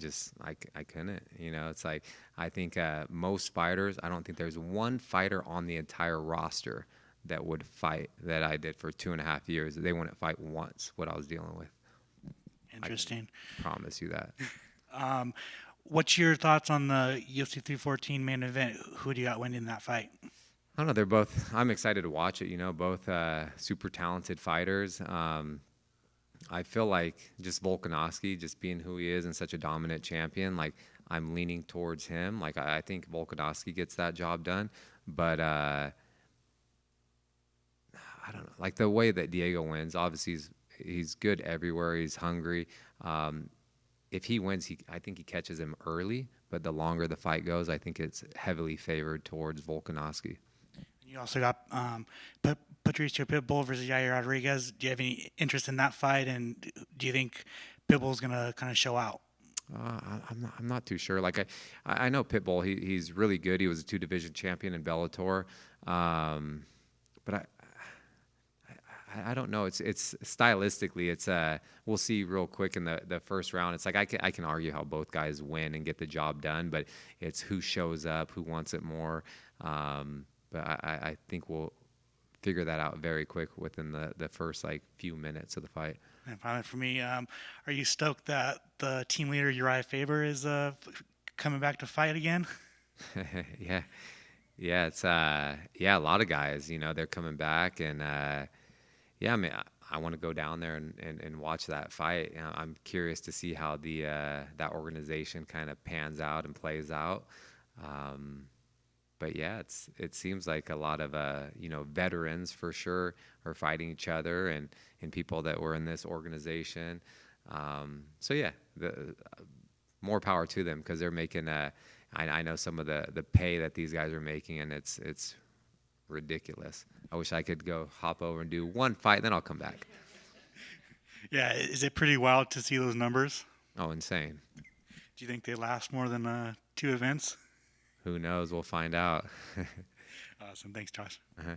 couldn't. It's like, I think most fighters, I don't think there's one fighter on the entire roster that would fight that I did for 2.5 years. They wouldn't fight once what I was dealing with. Interesting. I promise you that. What's your thoughts on the UFC 314 main event? Who do you got winning that fight? I don't know. They're both. I'm excited to watch it. Both super talented fighters. I feel like just Volkanovski, just being who he is and such a dominant champion, like, I'm leaning towards him. Like, I think Volkanovski gets that job done. But I don't know. Like, the way that Diego wins, obviously he's good everywhere. He's hungry. If he wins, I think he catches him early. But the longer the fight goes, I think it's heavily favored towards Volkanovski. You also got Patricio Pitbull versus Yair Rodriguez. Do you have any interest in that fight? And do you think Pitbull's going to kind of show out? I'm not too sure. Like, I know Pitbull. He's really good. He was a 2-division champion in Bellator. But I don't know. It's stylistically, it's we'll see real quick in the first round. It's like, I can argue how both guys win and get the job done, but it's who shows up, who wants it more. But I think we'll figure that out very quick within the first like few minutes of the fight. And finally, for me, are you stoked that the team leader Uriah Faber is coming back to fight again? Yeah, it's a lot of guys. They're coming back, and yeah, I mean, I want to go down there and watch that fight. I'm curious to see how that organization kind of pans out and plays out. But yeah, it seems like a lot of veterans for sure are fighting each other, and people that were in this organization. So yeah, more power to them, because they're making I know some of the pay that these guys are making, and it's ridiculous. I wish I could go hop over and do one fight, then I'll come back. Yeah, is it pretty wild to see those numbers? Oh, insane. Do you think they last more than 2 events? Who knows? We'll find out. Awesome. Thanks, Josh. Uh-huh.